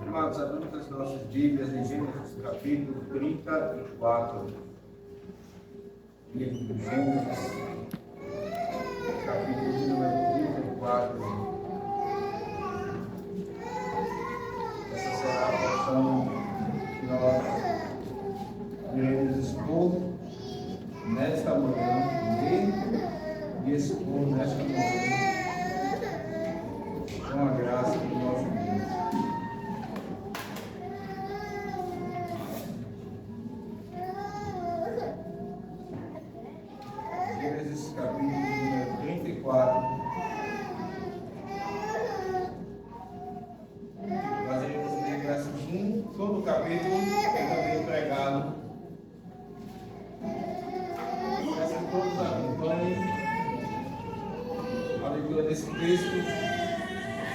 Amados, abrindo as nossas Bíblias em Gênesis capítulo 34. Livro de Gênesis, capítulo de número 34. Essa será a porção que nós iremos expor nesta manhã, ler e expor nesta manhã, com a graça do nosso Deus. Gênesis capítulo número 34. Nós iremos ler versos 1, todo o capítulo e também pregá-lo. Peço que todos acompanhem a leitura desse texto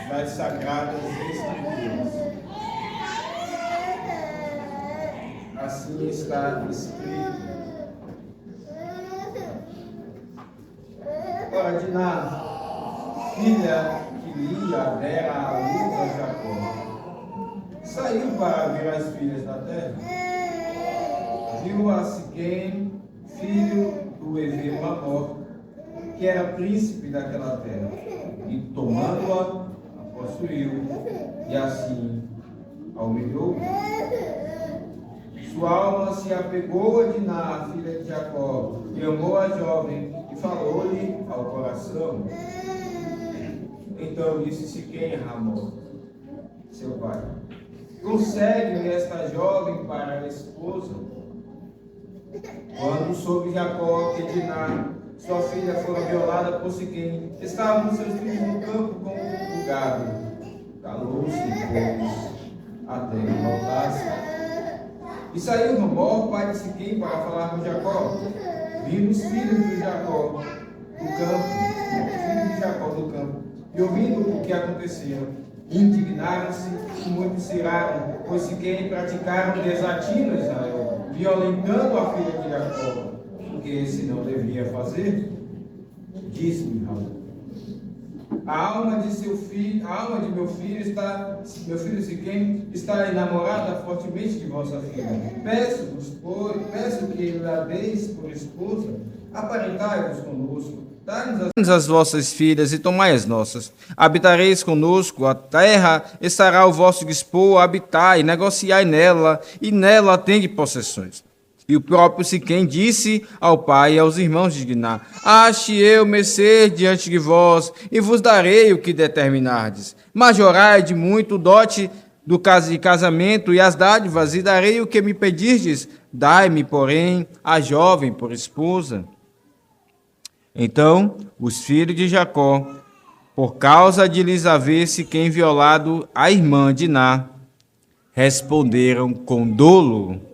das Sagradas Escrituras. Assim está escrito. Ora, Diná, filha que Lia dera à luz a Jacó, saiu para ver as filhas da terra. Viu a Siquém, filho do Eveu Amor, que era príncipe daquela terra, e tomando-a, a possuiu, e assim a humilhou. Sua alma se apegou a Diná, filha de Jacó, e amou a jovem, e falou-lhe ao coração. Então disse Siquém a Hamor, seu pai: consegue-me esta jovem para a esposa. Quando soube Jacó que Diná, sua filha, fora violada por Siquém, estavam seus filhos no campo com o gado. Calou-se, pois, até que voltasse. E saiu Hamor, pai de Siquém, para falar com Jacó. Vindo os filhos de Jacó do campo, e ouvindo o que aconteceu, indignaram-se e muito se iraram, pois Siquém praticaram desatino a Israel, violentando a filha de Jacó, o que esse não devia fazer. Disse-me Hamor: a alma de meu filho Siquém está enamorada fortemente de vossa filha. Peço que la deis por esposa, aparentai-vos conosco, dai-nos as vossas filhas e tomai as nossas. Habitareis conosco, a terra estará o vosso dispor, habitai, negociai nela, e nela tende possessões. E o próprio Siquém disse ao pai e aos irmãos de Diná: ache eu mercê diante de vós, e vos darei o que determinardes. Majorai de muito o dote do casamento e as dádivas, e darei o que me pedirdes. Dai-me, porém, a jovem por esposa. Então os filhos de Jacó, por causa de lhes haver Siquém violado a irmã Diná, responderam com dolo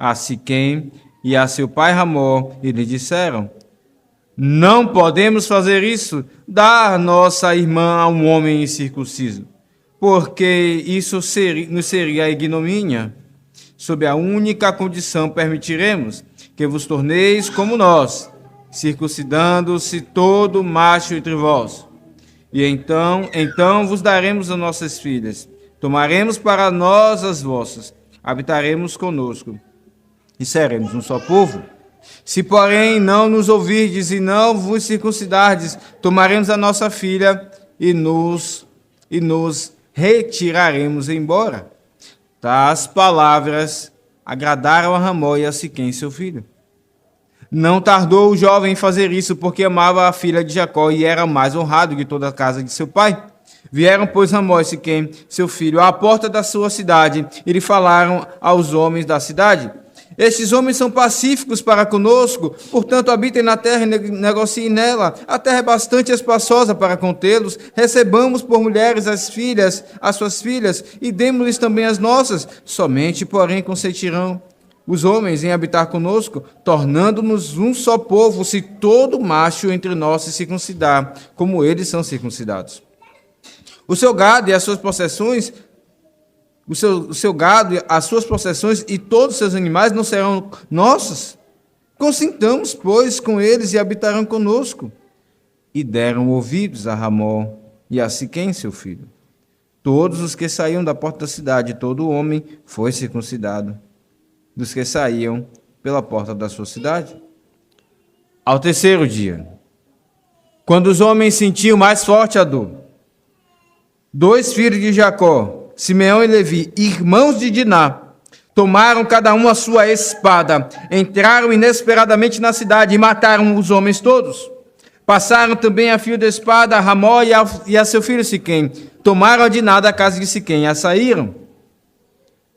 a Siquém e a seu pai Hamor, e lhe disseram: não podemos fazer isso, dar nossa irmã a um homem incircunciso, porque isso nos seria ignomínia. Sob a única condição permitiremos que vos torneis como nós, circuncidando-se todo macho entre vós. E então vos daremos as nossas filhas, tomaremos para nós as vossas, habitaremos conosco, e seremos um só povo. Se, porém, não nos ouvirdes e não vos circuncidardes, tomaremos a nossa filha e nos retiraremos embora. Tais palavras agradaram a Hamor e a Siquém, seu filho. Não tardou o jovem em fazer isso, porque amava a filha de Jacó e era mais honrado que toda a casa de seu pai. Vieram, pois, Hamor e Siquém, seu filho, à porta da sua cidade, e lhe falaram aos homens da cidade: estes homens são pacíficos para conosco, portanto habitem na terra e negociem nela. A terra é bastante espaçosa para contê-los. Recebamos por mulheres as suas filhas, e demos-lhes também as nossas. Somente, porém, consentirão os homens em habitar conosco, tornando-nos um só povo, se todo macho entre nós se circuncidar, como eles são circuncidados. O seu gado e as suas possessões o seu gado, as suas possessões e todos os seus animais não serão nossos? Consintamos, pois, com eles e habitarão conosco. E deram ouvidos a Hamor e a Siquém, seu filho. todos os que saíam da porta da cidade, todo homem foi circuncidado, dos que saíam pela porta da sua cidade. Ao terceiro dia, quando os homens sentiam mais forte a dor, 2 filhos de Jacó, Simeão e Levi, irmãos de Diná, tomaram cada um a sua espada, entraram inesperadamente na cidade e mataram os homens todos. Passaram também a fio da espada a Ramó e a seu filho Siquém. Tomaram a Diná da casa de Siquém e a saíram.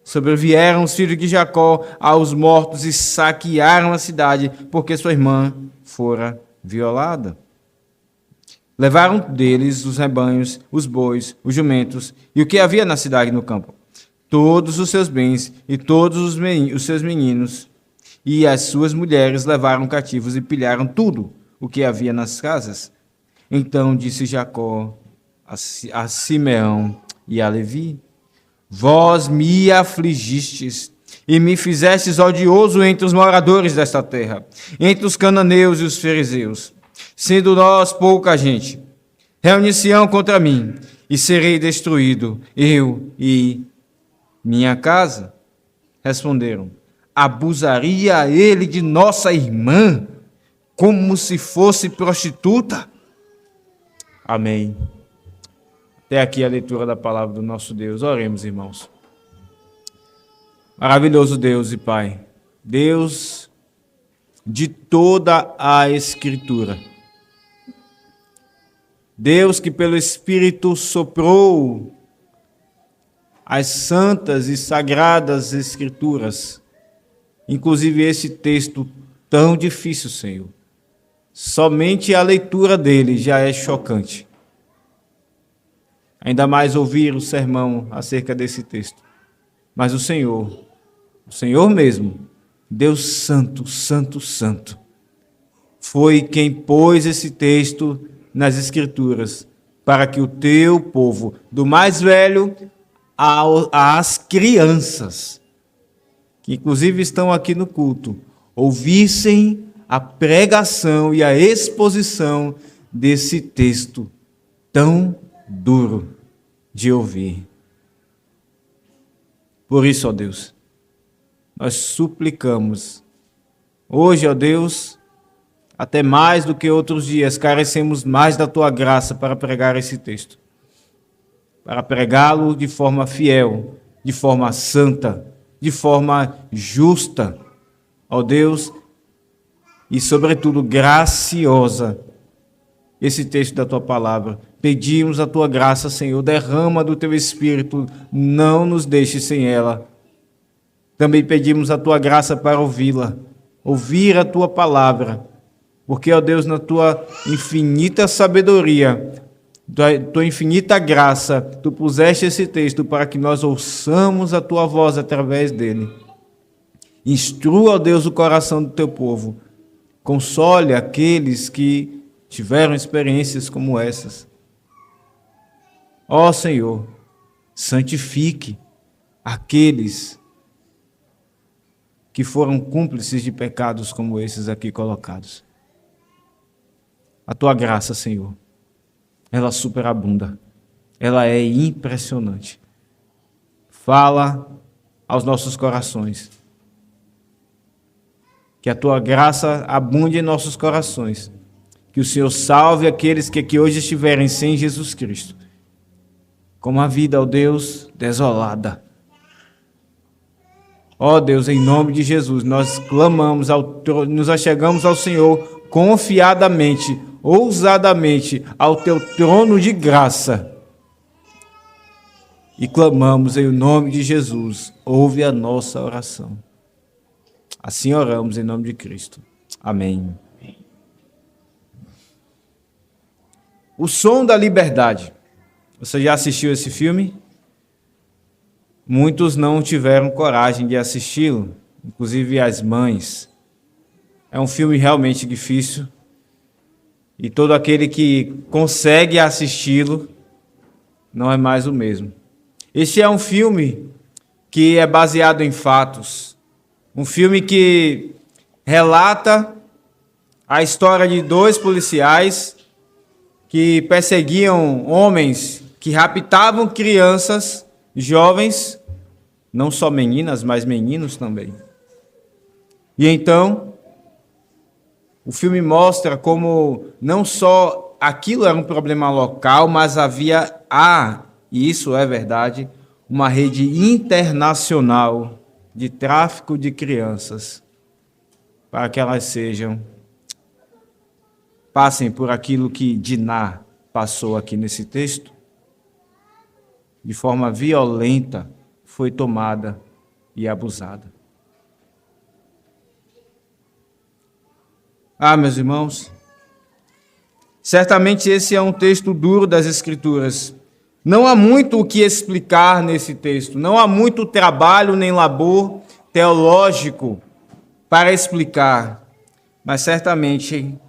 Sobrevieram os filhos de Jacó aos mortos e saquearam a cidade, porque sua irmã fora violada. Levaram deles os rebanhos, os bois, os jumentos e o que havia na cidade e no campo, todos os seus bens e todos os seus meninos, e as suas mulheres levaram cativos e pilharam tudo o que havia nas casas. Então disse Jacó a Simeão e a Levi: vós me afligistes e me fizestes odioso entre os moradores desta terra, entre os cananeus e os fariseus, sendo nós pouca gente. Reunir-se-ão contra mim, e serei destruído, eu e minha casa. Responderam: abusaria ele de nossa irmã, como se fosse prostituta? Amém. Até aqui a leitura da palavra do nosso Deus. Oremos, irmãos. Maravilhoso Deus e Pai, Deus de toda a Escritura, Deus que pelo Espírito soprou as santas e sagradas Escrituras, inclusive esse texto tão difícil, Senhor. Somente a leitura dele já é chocante. Ainda mais ouvir o sermão acerca desse texto. Mas o Senhor mesmo, Deus Santo, Santo, Santo, foi quem pôs esse texto nas Escrituras, para que o teu povo, do mais velho às crianças, que inclusive estão aqui no culto, ouvissem a pregação e a exposição desse texto tão duro de ouvir. Por isso, ó Deus, nós suplicamos, hoje, ó Deus, até mais do que outros dias, carecemos mais da Tua graça para pregar esse texto, para pregá-lo de forma fiel, de forma santa, de forma justa, ó Deus, e sobretudo graciosa, esse texto da Tua palavra. Pedimos a Tua graça, Senhor, derrama do Teu Espírito, não nos deixe sem ela. Também pedimos a Tua graça para ouvi-la, ouvir a Tua palavra, porque, ó Deus, na Tua infinita sabedoria, Tua infinita graça, Tu puseste esse texto para que nós ouçamos a Tua voz através dele. Instrua, ó Deus, o coração do Teu povo. Console aqueles que tiveram experiências como essas. Ó Senhor, santifique aqueles que foram cúmplices de pecados como esses aqui colocados. A Tua graça, Senhor, ela superabunda, ela é impressionante. Fala aos nossos corações. Que a Tua graça abunde em nossos corações. Que o Senhor salve aqueles que aqui hoje estiverem sem Jesus Cristo. Com uma vida, ó Deus, desolada. Ó Deus, em nome de Jesus, nós clamamos, nos achegamos ao Senhor confiadamente, ousadamente, ao Teu trono de graça. E clamamos em nome de Jesus, ouve a nossa oração. Assim oramos em nome de Cristo. Amém. O Som da Liberdade. Você já assistiu esse filme? Muitos não tiveram coragem de assisti-lo, inclusive as mães. É um filme realmente difícil. E todo aquele que consegue assisti-lo não é mais o mesmo. Este é um filme que é baseado em fatos. Um filme que relata a história de 2 policiais que perseguiam homens que raptavam crianças, jovens, não só meninas, mas meninos também. E então, o filme mostra como não só aquilo era um problema local, mas havia, e isso é verdade, uma rede internacional de tráfico de crianças, para que elas passem por aquilo que Diná passou aqui nesse texto, de forma violenta, foi tomada e abusada. Meus irmãos, certamente esse é um texto duro das Escrituras. Não há muito o que explicar nesse texto, não há muito trabalho nem labor teológico para explicar, mas certamente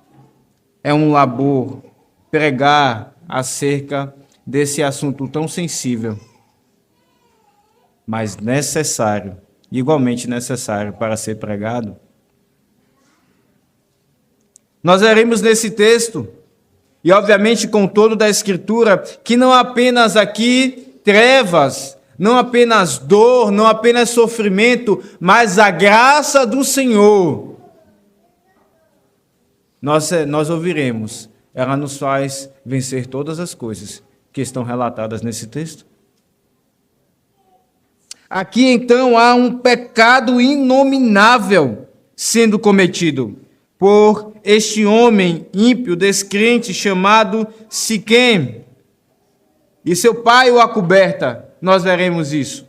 é um labor pregar acerca desse assunto tão sensível, mas necessário, igualmente necessário para ser pregado. Nós veremos nesse texto, e obviamente com todo da Escritura, que não apenas aqui trevas, não apenas dor, não apenas sofrimento, mas a graça do Senhor. Nós ouviremos, ela nos faz vencer todas as coisas que estão relatadas nesse texto. Aqui então há um pecado inominável sendo cometido por este homem ímpio, descrente, chamado Siquém. E seu pai o acoberta, nós veremos isso.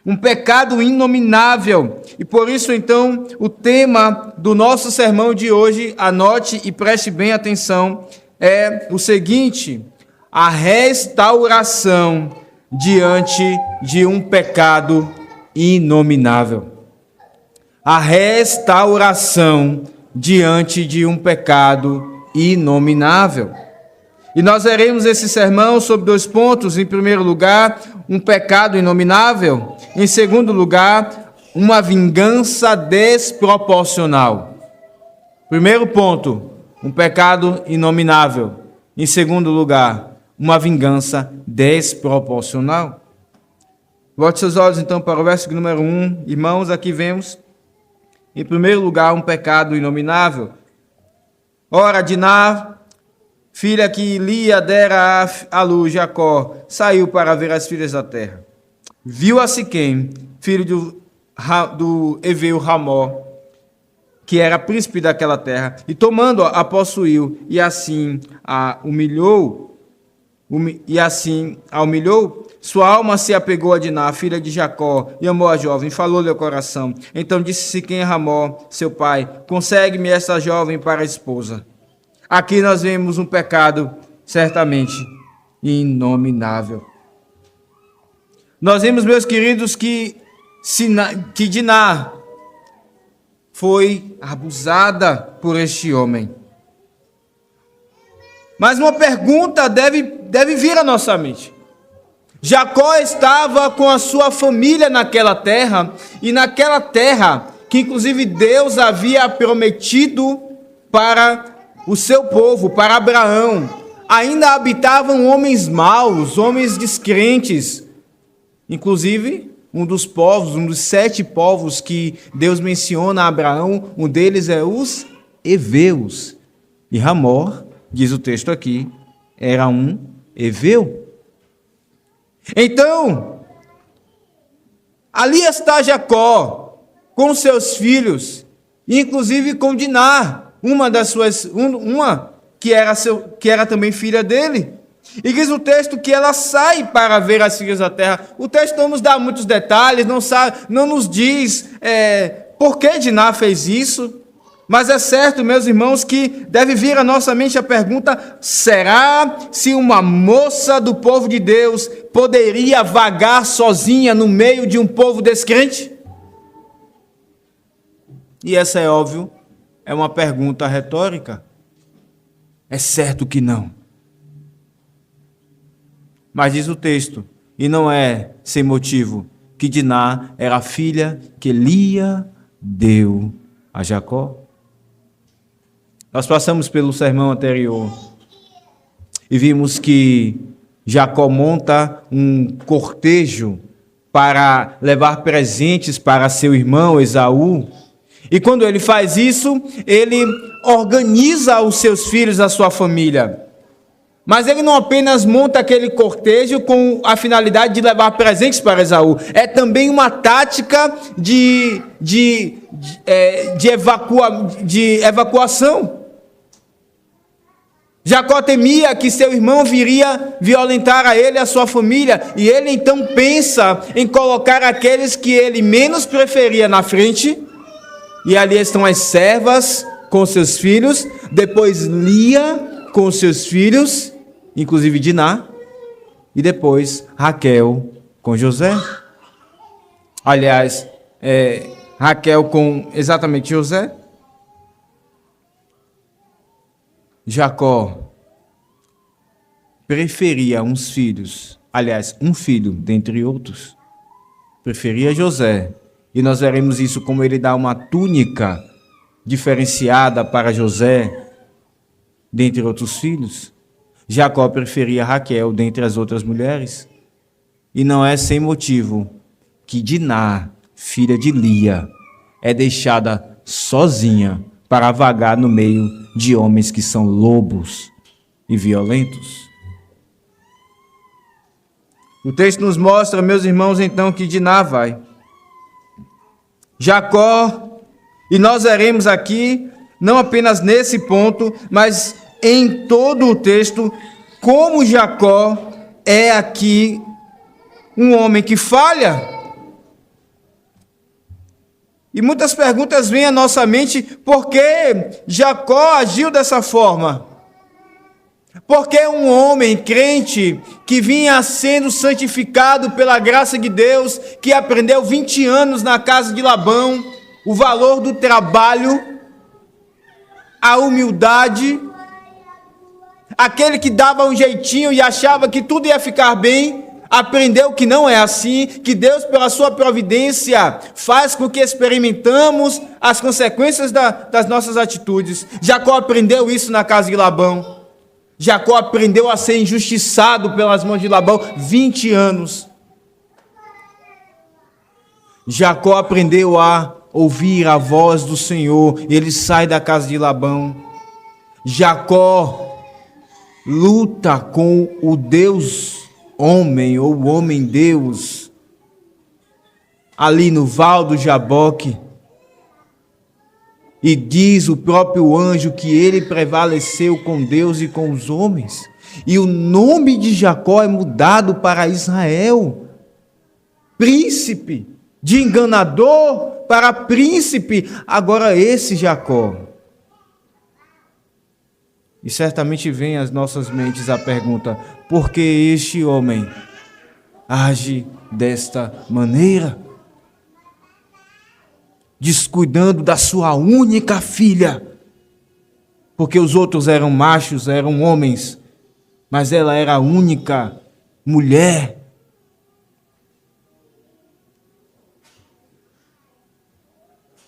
Um pecado inominável. E por isso, então, o tema do nosso sermão de hoje, anote e preste bem atenção, é o seguinte: a restauração diante de um pecado inominável. A restauração diante de um pecado inominável. E nós veremos esse sermão sobre 2 pontos. Em primeiro lugar, um pecado inominável. Em segundo lugar, uma vingança desproporcional. Primeiro ponto, um pecado inominável. Em segundo lugar, uma vingança desproporcional. Volte seus olhos então para o verso número 1. Irmãos, aqui vemos, em primeiro lugar, um pecado inominável. Ora, Diná, filha que Lia dera à luz, Jacó, saiu para ver as filhas da terra. Viu a Siquém, filho do Eveu Ramó, que era príncipe daquela terra, e tomando-a, a possuiu, e assim a humilhou. Sua alma se apegou a Diná, filha de Jacó, e amou a jovem, falou-lhe ao coração. Então disse Siquém a Ramó, seu pai: consegue-me esta jovem para a esposa. Aqui nós vemos um pecado certamente inominável. Nós vemos, meus queridos, que Diná foi abusada por este homem. Mas uma pergunta deve vir à nossa mente. Jacó estava com a sua família naquela terra, e naquela terra que inclusive Deus havia prometido para o seu povo, para Abraão, ainda habitavam homens maus, homens descrentes. Inclusive, um dos 7 povos que Deus menciona a Abraão, um deles é os heveus. E Ramor, diz o texto aqui, era um heveu. Então, ali está Jacó com seus filhos, inclusive com Diná, uma que era também filha dele. E diz o texto que ela sai para ver as filhas da terra. O texto não nos dá muitos detalhes, não nos diz por que Diná fez isso. Mas é certo, meus irmãos, que deve vir à nossa mente a pergunta: será se uma moça do povo de Deus poderia vagar sozinha no meio de um povo descrente? E essa, é óbvio, é uma pergunta retórica. É certo que não. Mas diz o texto, e não é sem motivo, que Diná era a filha que Lia deu a Jacó. Nós passamos pelo sermão anterior e vimos que Jacó monta um cortejo para levar presentes para seu irmão Esaú. E quando ele faz isso, ele organiza os seus filhos, a sua família. Mas ele não apenas monta aquele cortejo com a finalidade de levar presentes para Esaú. É também uma tática de evacuação. Jacó temia que seu irmão viria violentar a ele e a sua família. E ele então pensa em colocar aqueles que ele menos preferia na frente. E ali estão as servas com seus filhos. Depois Lia com seus filhos, inclusive Diná, e depois Raquel com José. Aliás, Raquel com exatamente José. Jacó preferia uns filhos, aliás, um filho dentre outros, preferia José. E nós veremos isso como ele dá uma túnica diferenciada para José, dentre outros filhos. Jacó preferia Raquel dentre as outras mulheres. E não é sem motivo que Diná, filha de Lia, é deixada sozinha para vagar no meio de homens que são lobos e violentos. O texto nos mostra, meus irmãos, então, que Diná vai. Jacó, e nós veremos aqui, não apenas nesse ponto, mas em todo o texto, como Jacó é aqui um homem que falha. E muitas perguntas vêm à nossa mente: por que Jacó agiu dessa forma? Porque um homem crente que vinha sendo santificado pela graça de Deus, que aprendeu 20 anos na casa de Labão, o valor do trabalho, a humildade, aquele que dava um jeitinho e achava que tudo ia ficar bem, aprendeu que não é assim, que Deus, pela sua providência, faz com que experimentamos as consequências das nossas atitudes. Jacó aprendeu isso na casa de Labão. Jacó aprendeu a ser injustiçado pelas mãos de Labão 20 anos. Jacó aprendeu a ouvir a voz do Senhor. Ele sai da casa de Labão. Jacó luta com o Deus homem ou o homem Deus ali no Val do Jaboque. E diz o próprio anjo que ele prevaleceu com Deus e com os homens. E o nome de Jacó é mudado para Israel. Príncipe, de enganador para príncipe. Agora esse Jacó. E certamente vem às nossas mentes a pergunta: por que este homem age desta maneira? Descuidando da sua única filha, porque os outros eram machos, eram homens, mas ela era a única mulher.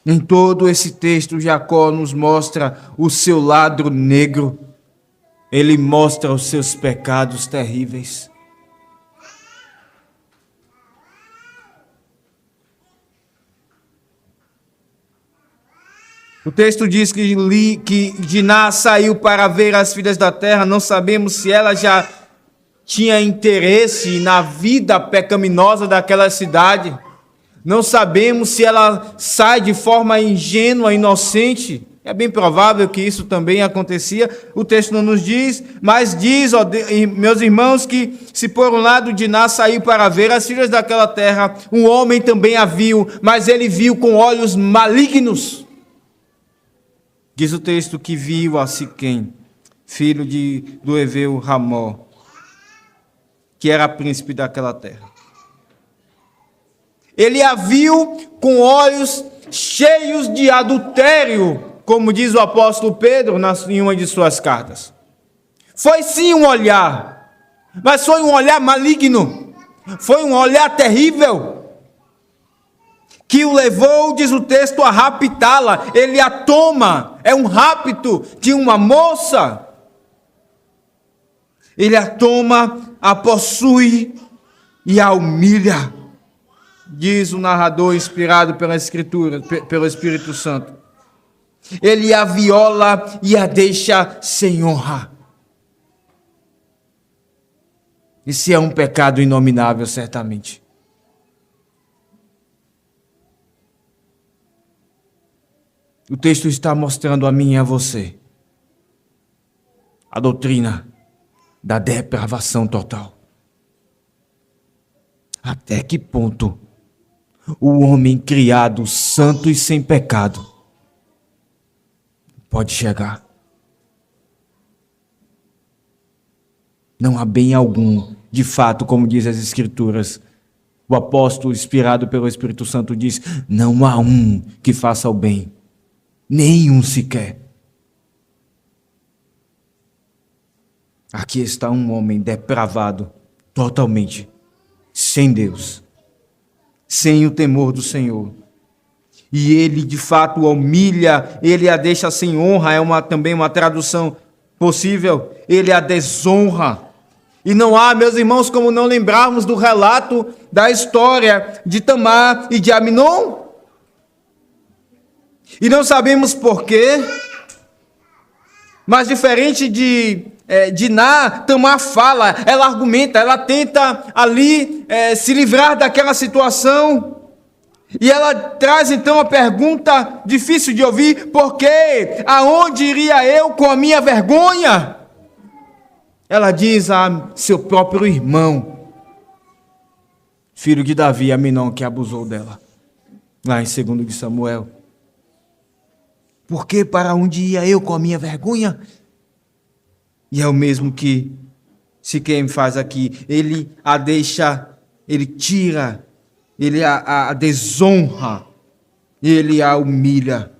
Em todo esse texto, Jacó nos mostra o seu lado negro, ele mostra os seus pecados terríveis. O texto diz que Diná saiu para ver as filhas da terra. Não sabemos se ela já tinha interesse na vida pecaminosa daquela cidade. Não sabemos se ela sai de forma ingênua, inocente. É bem provável que isso também acontecia. O texto não nos diz, mas diz, meus irmãos, que se por um lado Diná saiu para ver as filhas daquela terra, um homem também a viu, mas ele viu com olhos malignos. Diz o texto que viu a Siquém, filho do heveu Ramó, que era príncipe daquela terra. Ele a viu com olhos cheios de adultério, como diz o apóstolo Pedro em uma de suas cartas. Foi sim um olhar, mas foi um olhar maligno, foi um olhar terrível, que o levou, diz o texto, a raptá-la. Ele a toma, é um rapto de uma moça. Ele a toma, a possui e a humilha. Diz o narrador inspirado pela Escritura, pelo Espírito Santo. Ele a viola e a deixa sem honra. Esse é um pecado inominável, certamente. O texto está mostrando a mim e a você a doutrina da depravação total. Até que ponto o homem criado santo e sem pecado pode chegar? Não há bem algum, de fato, como diz as Escrituras. O apóstolo, inspirado pelo Espírito Santo, diz: não há um que faça o bem, nenhum sequer. Aqui está um homem depravado, totalmente, sem Deus, sem o temor do Senhor. E ele, de fato, o humilha, ele a deixa sem honra, também uma tradução possível, ele a desonra. E não há, meus irmãos, como não lembrarmos do relato da história de Tamar e de Aminon. E não sabemos porquê, mas diferente de Diná, Tamar fala, ela argumenta, ela tenta ali se livrar daquela situação. E ela traz então a pergunta difícil de ouvir: por quê? Aonde iria eu com a minha vergonha? Ela diz a seu próprio irmão, filho de Davi, Aminon, que abusou dela, lá em 2 de Samuel. Por que, para onde ia eu com a minha vergonha? E é o mesmo que Siquém faz aqui. Ele a deixa, ele tira, ele a desonra, ele a humilha.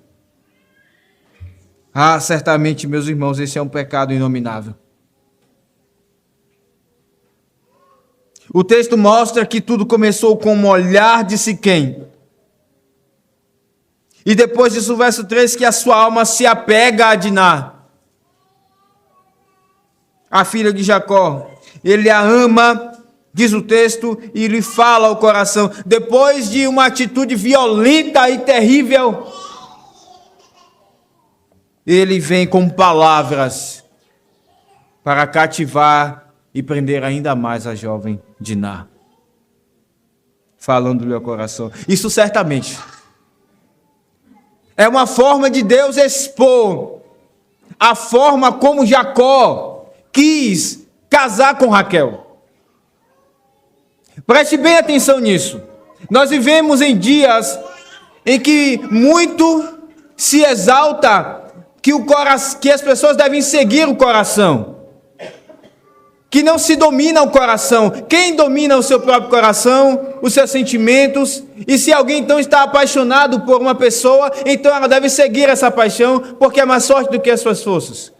Certamente, meus irmãos, esse é um pecado inominável. O texto mostra que tudo começou com um olhar de Siquém. E depois disso, o verso 3, que a sua alma se apega a Diná, a filha de Jacó. Ele a ama, diz o texto, e lhe fala ao coração. Depois de uma atitude violenta e terrível, ele vem com palavras para cativar e prender ainda mais a jovem Diná, falando-lhe ao coração. Isso certamente é uma forma de Deus expor a forma como Jacó quis casar com Raquel. Preste bem atenção nisso. Nós vivemos em dias em que muito se exalta que as pessoas devem seguir o coração, que não se domina o coração. Quem domina o seu próprio coração, os seus sentimentos? E se alguém então está apaixonado por uma pessoa, então ela deve seguir essa paixão, porque é mais forte do que as suas forças.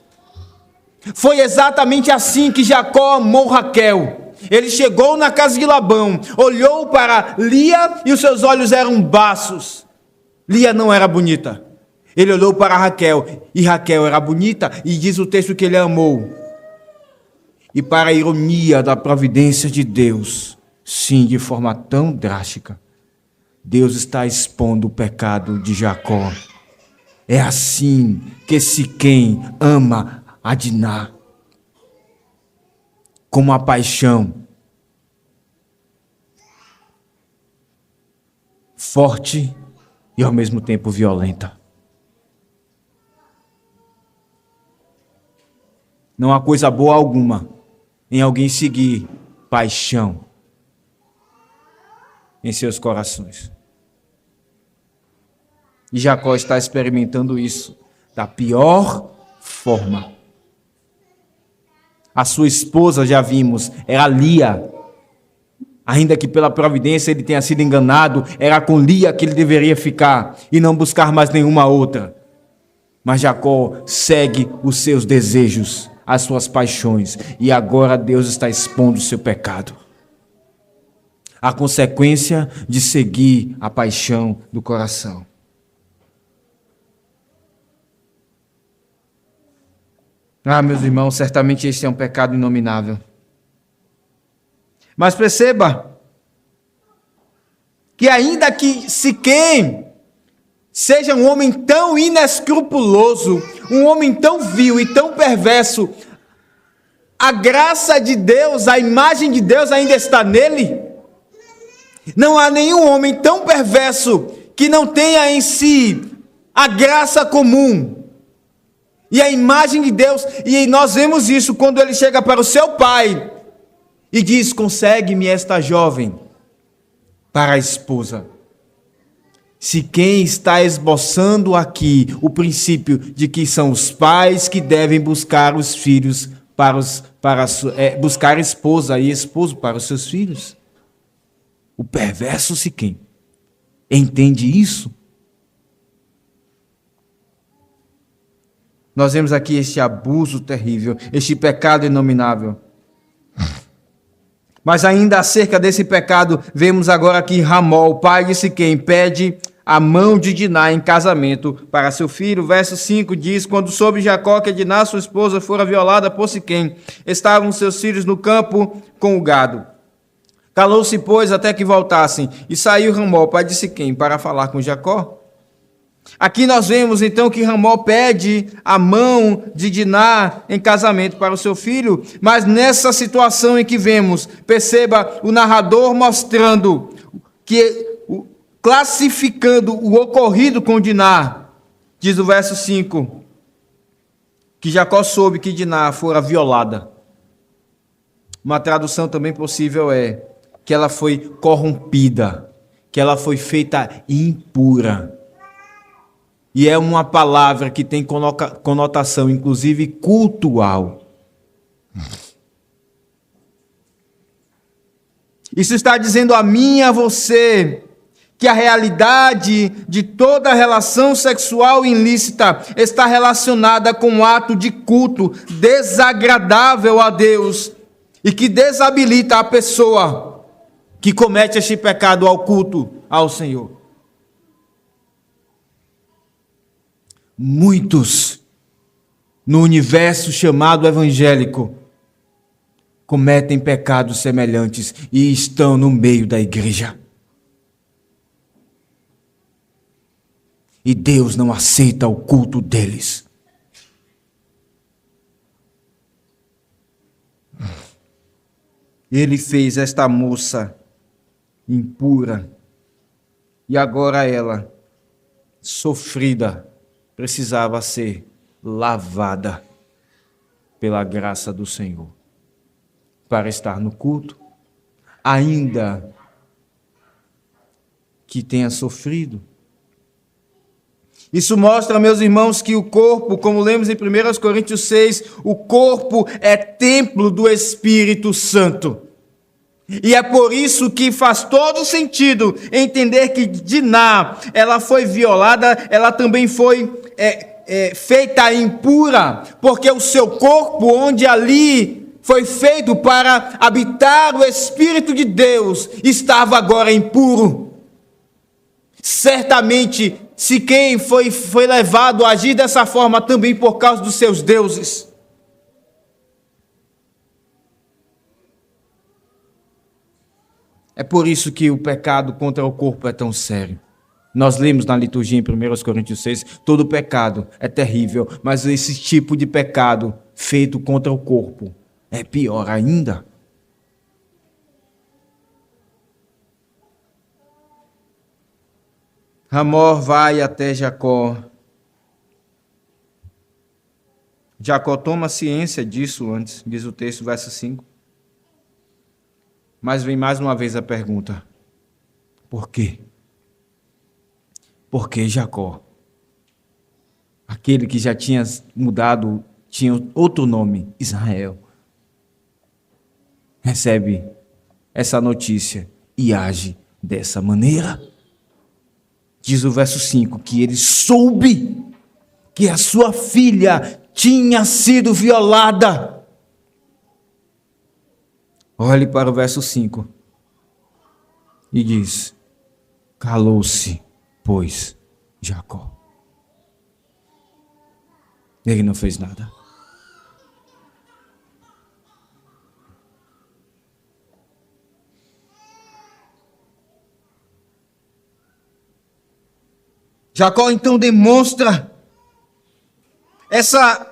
Foi exatamente assim que Jacó amou Raquel. Ele chegou na casa de Labão, olhou para Lia e os seus olhos eram baços. Lia não era bonita. Ele olhou para Raquel e Raquel era bonita, e diz o texto que ele amou. E para a ironia da providência de Deus, sim, de forma tão drástica, Deus está expondo o pecado de Jacó. É assim que Siquém ama a Diná, com uma paixão forte e ao mesmo tempo violenta. Não há coisa boa alguma em alguém seguir paixão em seus corações. E Jacó está experimentando isso da pior forma. A sua esposa, já vimos, era Lia. Ainda que pela providência ele tenha sido enganado, era com Lia que ele deveria ficar e não buscar mais nenhuma outra. Mas Jacó segue os seus desejos, as suas paixões, e agora Deus está expondo o seu pecado. A consequência de seguir a paixão do coração. Ah, meus irmãos, certamente este é um pecado inominável. Mas perceba que ainda que Siquém seja um homem tão inescrupuloso, um homem tão vil e tão perverso, a graça de Deus, a imagem de Deus ainda está nele. Não há nenhum homem tão perverso que não tenha em si a graça comum e a imagem de Deus. E nós vemos isso quando ele chega para o seu pai e diz: consegue-me esta jovem para a esposa. Se quem está esboçando aqui o princípio de que são os pais que devem buscar os filhos buscar esposa e esposo para os seus filhos. O perverso Siquém entende isso. Nós vemos aqui este abuso terrível, este pecado inominável. Mas ainda acerca desse pecado, vemos agora que Ramó, o pai de Siquém, pede a mão de Diná em casamento para seu filho. Verso 5 diz: quando soube Jacó que Diná, sua esposa, fora violada por Siquém, estavam seus filhos no campo com o gado. Calou-se, pois, até que voltassem, e saiu Ramó, pai de Siquém, para falar com Jacó. Aqui nós vemos então que Ramó pede a mão de Diná em casamento para o seu filho, mas nessa situação em que vemos, perceba o narrador mostrando classificando o ocorrido com Diná, diz o verso 5, que Jacó soube que Diná fora violada. Uma tradução também possível é que ela foi corrompida, que ela foi feita impura. E é uma palavra que tem conotação, inclusive, cultural. Isso está dizendo a mim e a você que a realidade de toda relação sexual ilícita está relacionada com um ato de culto desagradável a Deus e que desabilita a pessoa que comete este pecado ao culto ao Senhor. Muitos no universo chamado evangélico cometem pecados semelhantes e estão no meio da igreja. E Deus não aceita o culto deles. Ele fez esta moça impura e agora ela, sofrida, precisava ser lavada pela graça do Senhor para estar no culto, ainda que tenha sofrido. Isso mostra, meus irmãos, que o corpo, como lemos em 1 Coríntios 6, o corpo é templo do Espírito Santo. E é por isso que faz todo sentido entender que Diná, ela foi violada, ela também foi feita impura, porque o seu corpo, onde ali foi feito para habitar o Espírito de Deus, estava agora impuro. Certamente, Siquém foi levado a agir dessa forma também por causa dos seus deuses. É por isso que o pecado contra o corpo é tão sério. Nós lemos na liturgia em 1 Coríntios 6, todo pecado é terrível, mas esse tipo de pecado feito contra o corpo é pior ainda. Ramó vai até Jacó. Jacó toma ciência disso antes, diz o texto, verso 5. Mas vem mais uma vez a pergunta: por quê? Por que Jacó? Aquele que já tinha mudado, tinha outro nome, Israel, recebe essa notícia e age dessa maneira. Diz o verso 5 que ele soube que a sua filha tinha sido violada. Olhe para o verso 5 e diz: calou-se, pois, Jacó. Ele não fez nada. Jacó então demonstra essa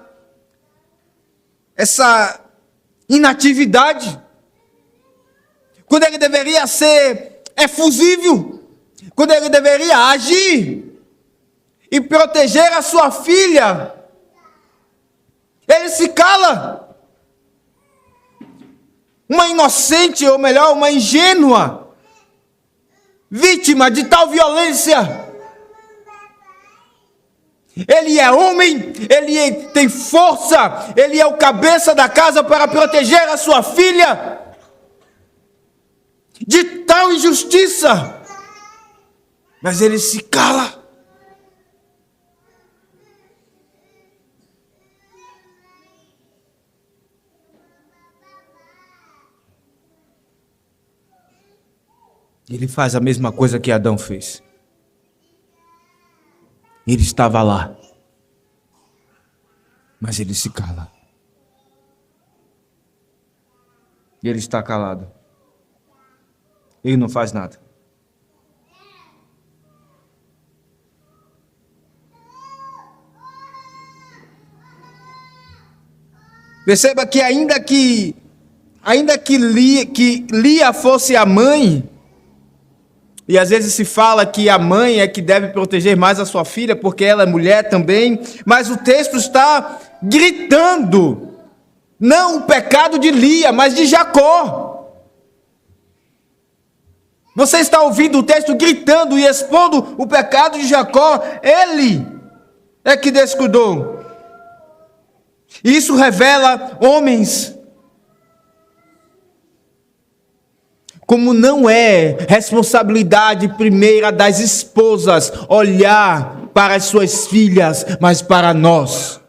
inatividade, quando ele deveria ser efusivo, quando ele deveria agir e proteger a sua filha, ele se cala. Uma inocente, ou melhor, uma ingênua, vítima de tal violência. Ele é homem, ele tem força, ele é o cabeça da casa para proteger a sua filha de tal injustiça. Mas ele se cala. Ele faz a mesma coisa que Adão fez. Ele estava lá, mas ele se cala. E ele está calado. Ele não faz nada. Perceba que ainda que Lia fosse a mãe, e às vezes se fala que a mãe é que deve proteger mais a sua filha, porque ela é mulher também, mas o texto está gritando, não o pecado de Lia, mas de Jacó. Você está ouvindo o texto gritando e expondo o pecado de Jacó, ele é que descuidou. Isso revela, homens, como não é responsabilidade primeira das esposas olhar para as suas filhas, mas para nós.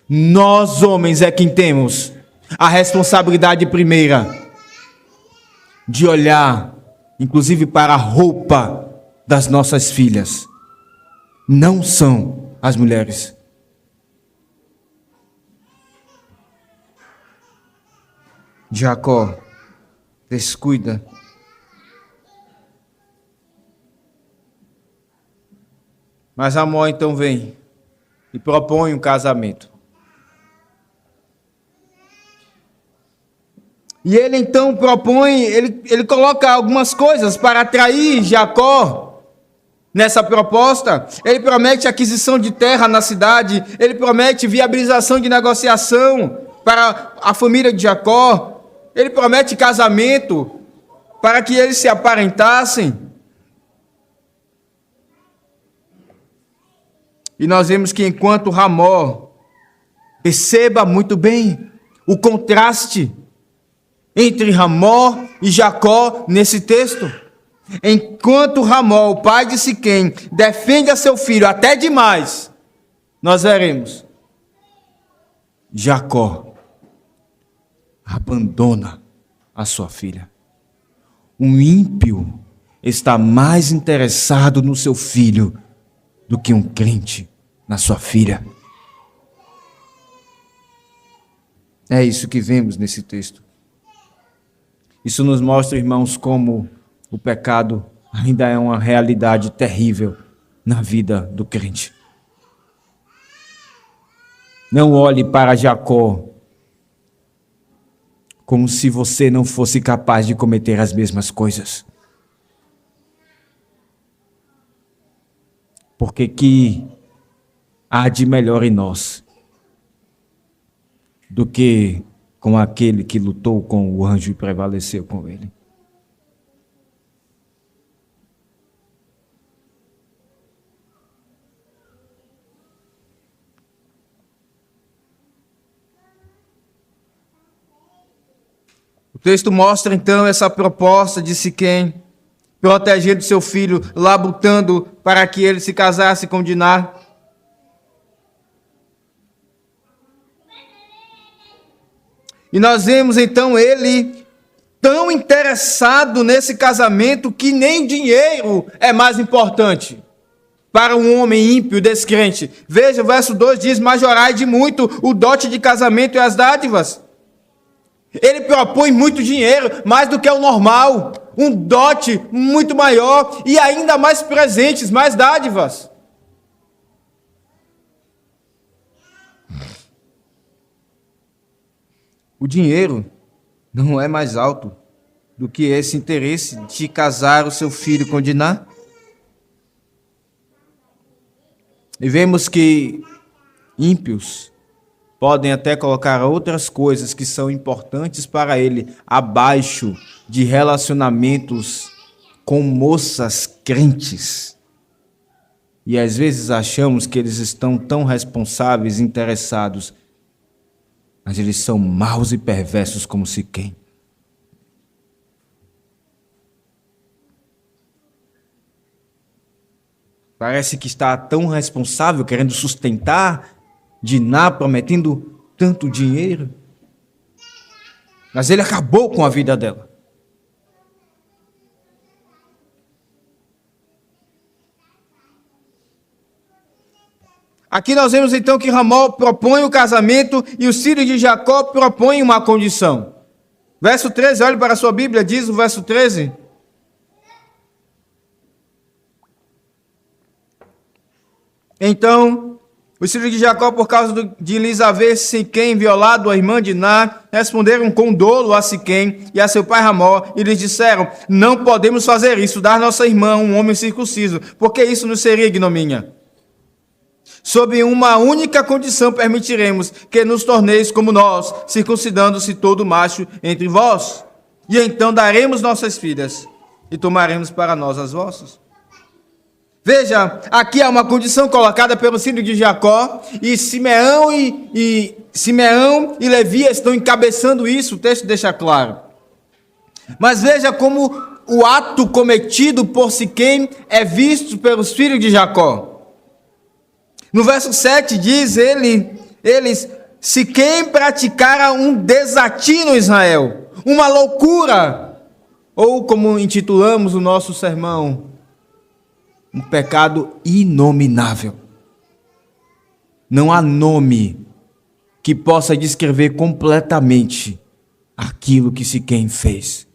Nós, homens, é quem temos a responsabilidade primeira de olhar, inclusive para a roupa das nossas filhas. Não são as mulheres. Jacó descuida. Mas Amor então vem e propõe um casamento. E ele então propõe, ele coloca algumas coisas para atrair Jacó nessa proposta. Ele promete aquisição de terra na cidade, ele promete viabilização de negociação para a família de Jacó. Ele promete casamento para que eles se aparentassem. E nós vemos que enquanto Ramó, perceba muito bem o contraste entre Ramó e Jacó nesse texto. Enquanto Ramó, o pai de Siquém, defende a seu filho até demais, nós veremos Jacó abandona a sua filha. Um ímpio está mais interessado no seu filho do que um crente na sua filha. É isso que vemos nesse texto. Isso nos mostra, irmãos, como o pecado ainda é uma realidade terrível na vida do crente. Não olhe para Jacó como se você não fosse capaz de cometer as mesmas coisas. Porque que há de melhor em nós do que com aquele que lutou com o anjo e prevaleceu com ele? O texto mostra então essa proposta de Siquém, protegendo seu filho, labutando para que ele se casasse com Diná. E nós vemos então ele tão interessado nesse casamento que nem dinheiro é mais importante para um homem ímpio, descrente. Veja, o verso 2 diz: majorai de muito o dote de casamento e as dádivas. Ele propõe muito dinheiro, mais do que o normal, um dote muito maior e ainda mais presentes, mais dádivas. O dinheiro não é mais alto do que esse interesse de casar o seu filho com Diná. E vemos que ímpios podem até colocar outras coisas que são importantes para ele abaixo de relacionamentos com moças crentes. E às vezes achamos que eles estão tão responsáveis e interessados, mas eles são maus e perversos como Siquém. Parece que está tão responsável, querendo sustentar Diná, prometendo tanto dinheiro. Mas ele acabou com a vida dela. Aqui nós vemos então que Ramó propõe o casamento e os filhos de Jacó propõem uma condição. Verso 13, olhe para a sua Bíblia, diz o verso 13. Então, os filhos de Jacó, por causa de lhes haver Siquém violado a irmã de Diná, responderam com dolo a Siquém e a seu pai Ramó, e lhes disseram: não podemos fazer isso, dar nossa irmã um homem circunciso, porque isso nos seria ignomínia. Sob uma única condição permitiremos que nos torneis como nós, circuncidando-se todo macho entre vós. E então daremos nossas filhas e tomaremos para nós as vossas. Veja, aqui há uma condição colocada pelo filho de Jacó, e Simeão e Levi estão encabeçando isso, o texto deixa claro. Mas veja como o ato cometido por Siquém é visto pelos filhos de Jacó. No verso 7 diz eles, Siquém praticara um desatino em Israel, uma loucura, ou como intitulamos o nosso sermão, um pecado inominável. Não há nome que possa descrever completamente aquilo que Siquém fez.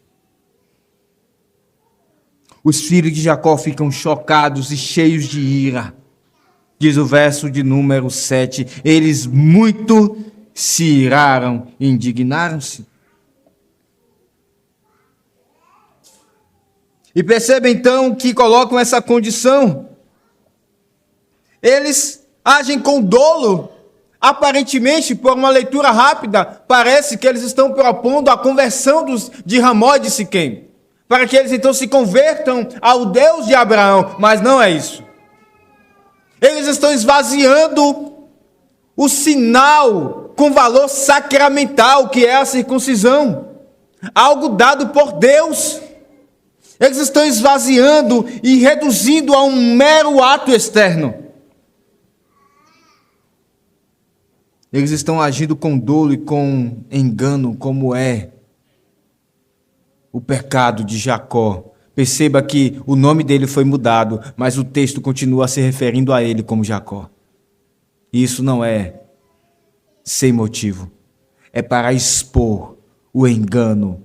Os filhos de Jacó ficam chocados e cheios de ira. Diz o verso de número 7, eles muito se iraram e indignaram-se. E perceba então que colocam essa condição. Eles agem com dolo. Aparentemente, por uma leitura rápida, parece que eles estão propondo a conversão de Ramó e de Siquém, para que eles então se convertam ao Deus de Abraão, mas não é isso. Eles estão esvaziando o sinal com valor sacramental, que é a circuncisão, algo dado por Deus. Eles estão esvaziando e reduzindo a um mero ato externo. Eles estão agindo com dolo e com engano, como é o pecado de Jacó. Perceba que o nome dele foi mudado, mas o texto continua se referindo a ele como Jacó. E isso não é sem motivo. É para expor o engano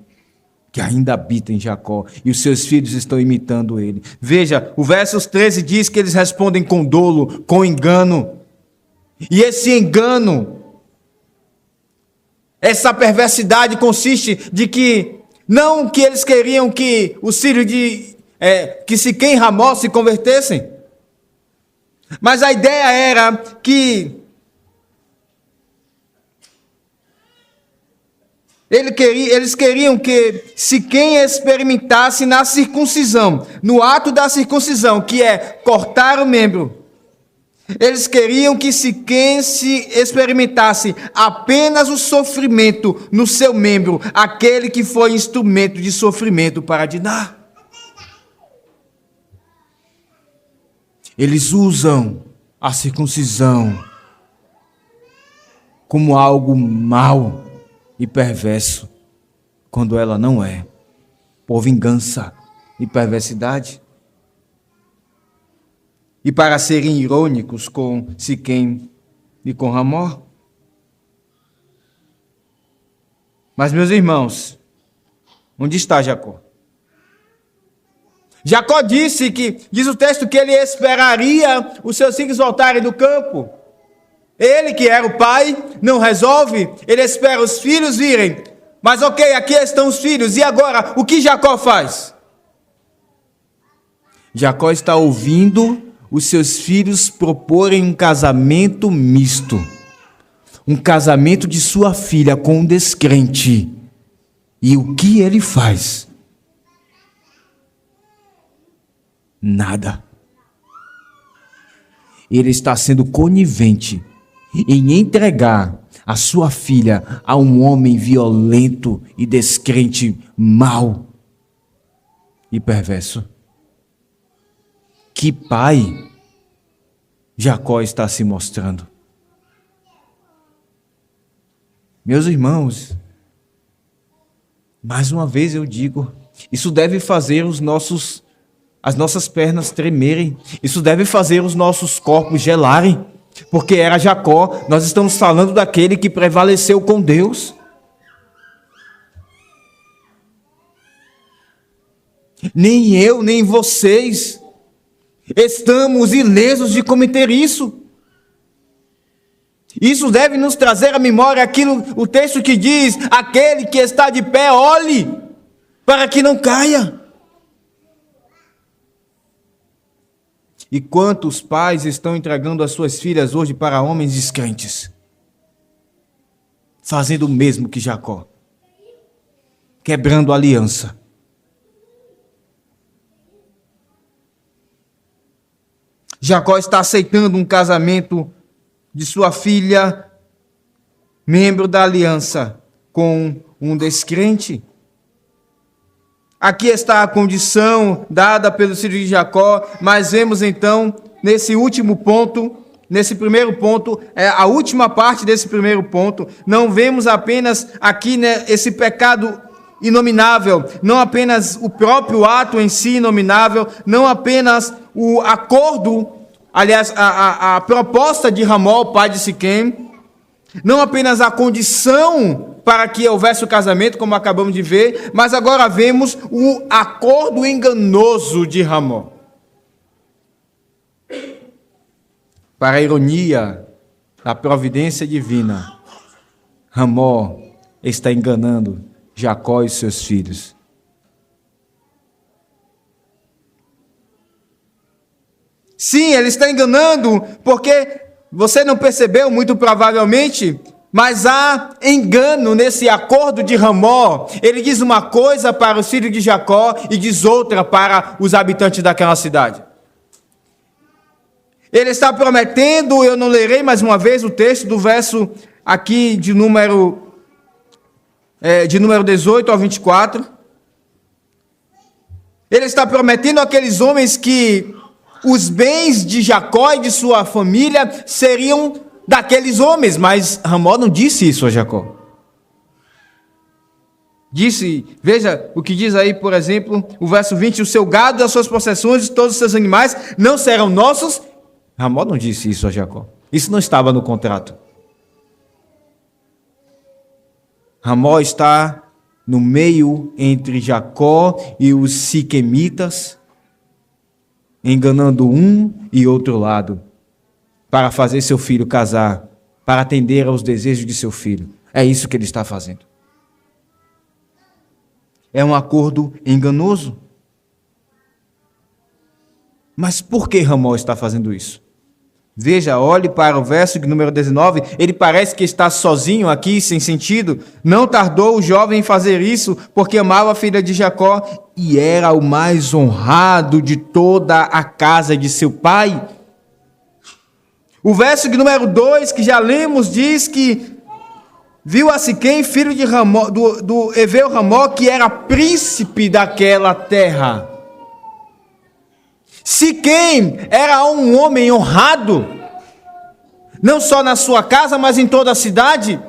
que ainda habita em Jacó, e os seus filhos estão imitando ele. Veja, o verso 13 diz que eles respondem com dolo, com engano. E esse engano, essa perversidade consiste de que, não que eles queriam que os filhos que Siquém e Ramó se convertessem, mas a ideia era que eles queriam que Siquém experimentasse na circuncisão, no ato da circuncisão, que é cortar o membro. Eles queriam que Siquém se experimentasse apenas o sofrimento no seu membro, aquele que foi instrumento de sofrimento para Diná. Eles usam a circuncisão como algo mau e perverso, quando ela não é, por vingança e perversidade. E para serem irônicos com Siquém e com Ramó. Mas, meus irmãos, onde está Jacó? Jacó diz o texto que ele esperaria os seus filhos voltarem do campo. Ele, que era o pai, não resolve, ele espera os filhos virem. Mas ok, aqui estão os filhos, e agora, o que Jacó faz? Jacó está ouvindo os seus filhos proporem um casamento misto. Um casamento de sua filha com um descrente. E o que ele faz? Nada. Ele está sendo conivente em entregar a sua filha a um homem violento e descrente, mau e perverso. Que pai Jacó está se mostrando? Meus irmãos, mais uma vez eu digo, isso deve fazer as nossas pernas tremerem, isso deve fazer os nossos corpos gelarem, porque era Jacó, nós estamos falando daquele que prevaleceu com Deus. Nem eu, nem vocês estamos ilesos de cometer isso. Isso deve nos trazer à memória o texto que diz: aquele que está de pé, olhe, para que não caia. E quantos pais estão entregando as suas filhas hoje para homens descrentes? Fazendo o mesmo que Jacó. Quebrando a aliança. Jacó está aceitando um casamento de sua filha, membro da aliança, com um descrente. Aqui está a condição dada pelo filho de Jacó, mas vemos então, nesse último ponto, nesse primeiro ponto, a última parte desse primeiro ponto, não vemos apenas aqui, né, esse pecado inominável, não apenas o próprio ato em si inominável, não apenas o acordo, aliás, a proposta de Hamor, pai de Siquém, não apenas a condição para que houvesse o casamento, como acabamos de ver, mas agora vemos o acordo enganoso de Hamor. Para a ironia da providência divina, Hamor está enganando Jacó e seus filhos. Sim, ele está enganando, porque você não percebeu, muito provavelmente, mas há engano nesse acordo de Hamor. Ele diz uma coisa para os filhos de Jacó e diz outra para os habitantes daquela cidade. Ele está prometendo, eu não lerei mais uma vez o texto do verso aqui de número 18 ao 24. Ele está prometendo àqueles homens que os bens de Jacó e de sua família seriam daqueles homens, mas Hamor não disse isso a Jacó. Disse, veja o que diz aí, por exemplo, o verso 20, o seu gado, as suas possessões e todos os seus animais não serão nossos. Hamor não disse isso a Jacó. Isso não estava no contrato. Hamor está no meio entre Jacó e os siquemitas, enganando um e outro lado, para fazer seu filho casar, para atender aos desejos de seu filho. É isso que ele está fazendo. É um acordo enganoso. Mas por que Hamor está fazendo isso? Veja, olhe para o verso de número 19, ele parece que está sozinho aqui, sem sentido. Não tardou o jovem em fazer isso, porque amava a filha de Jacó e era o mais honrado de toda a casa de seu pai. O verso de número 2, que já lemos, diz que viu a Siquém, filho de Hamor, do Eveu Hamor, que era príncipe daquela terra. Siquém era um homem honrado, não só na sua casa, mas em toda a cidade.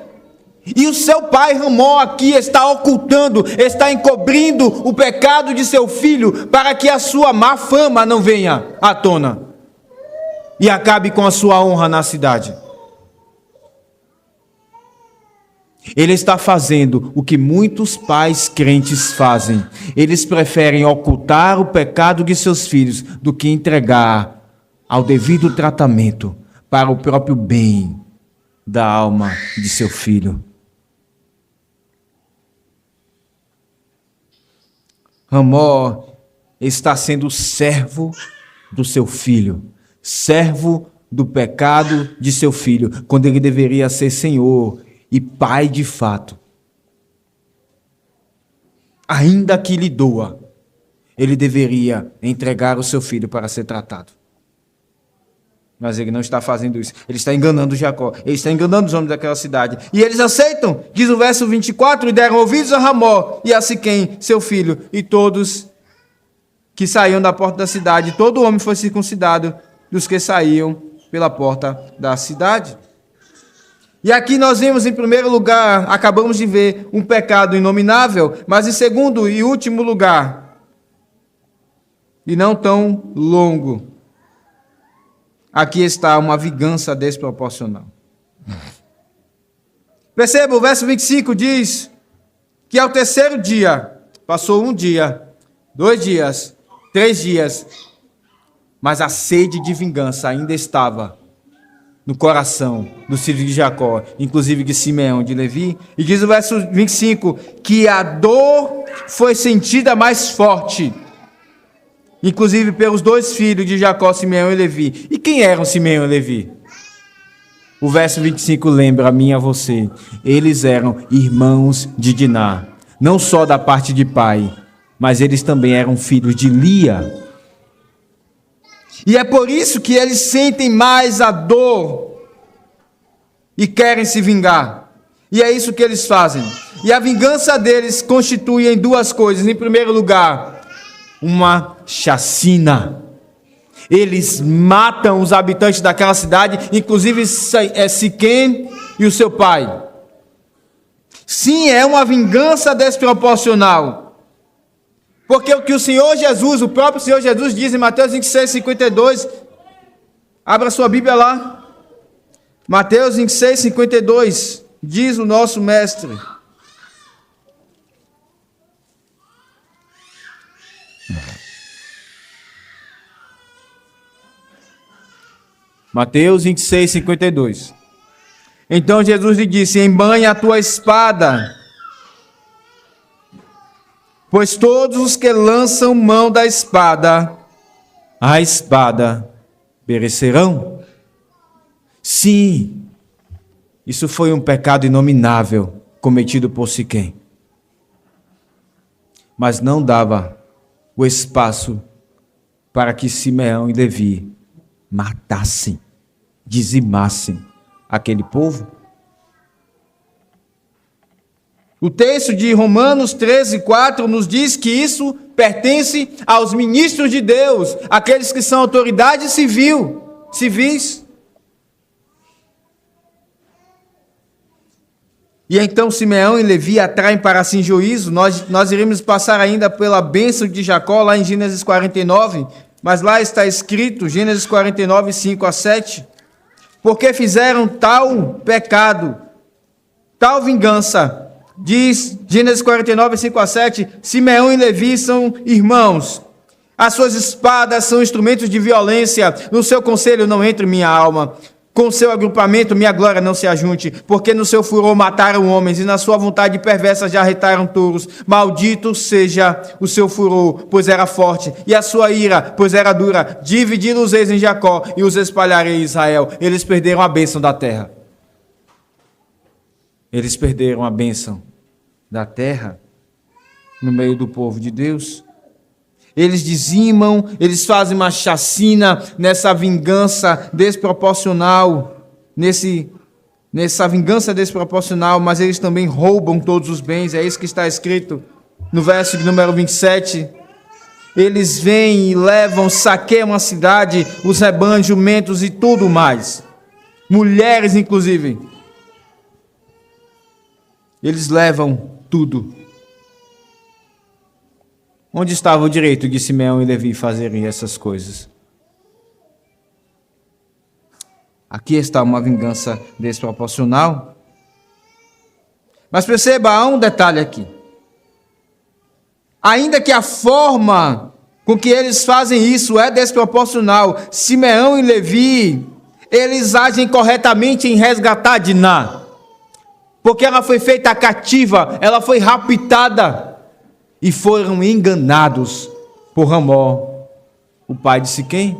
E o seu pai Hamor aqui está ocultando, está encobrindo o pecado de seu filho, para que a sua má fama não venha à tona e acabe com a sua honra na cidade. Ele está fazendo o que muitos pais crentes fazem. Eles preferem ocultar o pecado de seus filhos do que entregar ao devido tratamento para o próprio bem da alma de seu filho. Amor está sendo servo do seu filho, servo do pecado de seu filho, quando ele deveria ser senhor e pai de fato. Ainda que lhe doa, ele deveria entregar o seu filho para ser tratado. Mas ele não está fazendo isso. Ele está enganando Jacó. Ele está enganando os homens daquela cidade. E eles aceitam, diz o verso 24, e deram ouvidos a Ramó e a Siquém, seu filho, e todos que saíam da porta da cidade. Todo homem foi circuncidado dos que saíam pela porta da cidade. E aqui nós vemos, em primeiro lugar, acabamos de ver um pecado inominável, mas em segundo e último lugar, e não tão longo, aqui está uma vingança desproporcional. Perceba, o verso 25 diz que ao terceiro dia, passou 1 dia, 2 dias, 3 dias, mas a sede de vingança ainda estava no coração dos filhos de Jacó, inclusive de Simeão, de Levi. E diz o verso 25, que a dor foi sentida mais forte, inclusive pelos 2 filhos de Jacó, Simeão e Levi. E quem eram Simeão e Levi? O verso 25 lembra a mim e a você. Eles eram irmãos de Diná, não só da parte de pai, mas eles também eram filhos de Lia. E é por isso que eles sentem mais a dor e querem se vingar. E é isso que eles fazem. E a vingança deles constitui em 2 coisas. Em primeiro lugar, uma chacina. Eles matam os habitantes daquela cidade, inclusive Siquém e o seu pai. Sim, é uma vingança desproporcional. Porque o que o Senhor Jesus, o próprio Senhor Jesus diz em Mateus 26, 52, abra sua Bíblia lá. Mateus 26, 52, diz o nosso mestre. Mateus 26, 52. Então Jesus lhe disse: embanha a tua espada, pois todos os que lançam mão da espada, a espada perecerão. Sim, isso foi um pecado inominável cometido por Siquém. Mas não dava o espaço para que Simeão e Levi matassem, dizimassem aquele povo. O texto de Romanos 13, 4 nos diz que isso pertence aos ministros de Deus, aqueles que são autoridades civis. E então Simeão e Levi atraem para si juízo. Nós iremos passar ainda pela bênção de Jacó, lá em Gênesis 49, mas lá está escrito, Gênesis 49, 5 a 7, porque fizeram tal pecado, tal vingança. Diz Gênesis 49, 5 a 7, Simeão e Levi são irmãos. As suas espadas são instrumentos de violência. No seu conselho não entre minha alma. Com o seu agrupamento minha glória não se ajunte. Porque no seu furor mataram homens e na sua vontade perversa já arretaram touros. Maldito seja o seu furor, pois era forte, e a sua ira, pois era dura. Dividi-los-eis em Jacó e os espalharei em Israel. Eles perderam a bênção da terra. Eles perderam a bênção da terra no meio do povo de Deus. Eles dizimam, eles fazem uma chacina nessa vingança desproporcional, nessa vingança desproporcional, mas eles também roubam todos os bens. É isso que está escrito no verso de número 27. Eles vêm e levam, saqueiam a cidade, os rebanhos, jumentos e tudo mais. Mulheres, inclusive. Eles levam tudo. Onde estava o direito de Simeão e Levi fazerem essas coisas? Aqui está uma vingança desproporcional. Mas perceba, há um detalhe aqui. Ainda que a forma com que eles fazem isso é desproporcional, Simeão e Levi, eles agem corretamente em resgatar Diná. Porque ela foi feita cativa, ela foi raptada e foram enganados por Ramó, o pai de Siquém.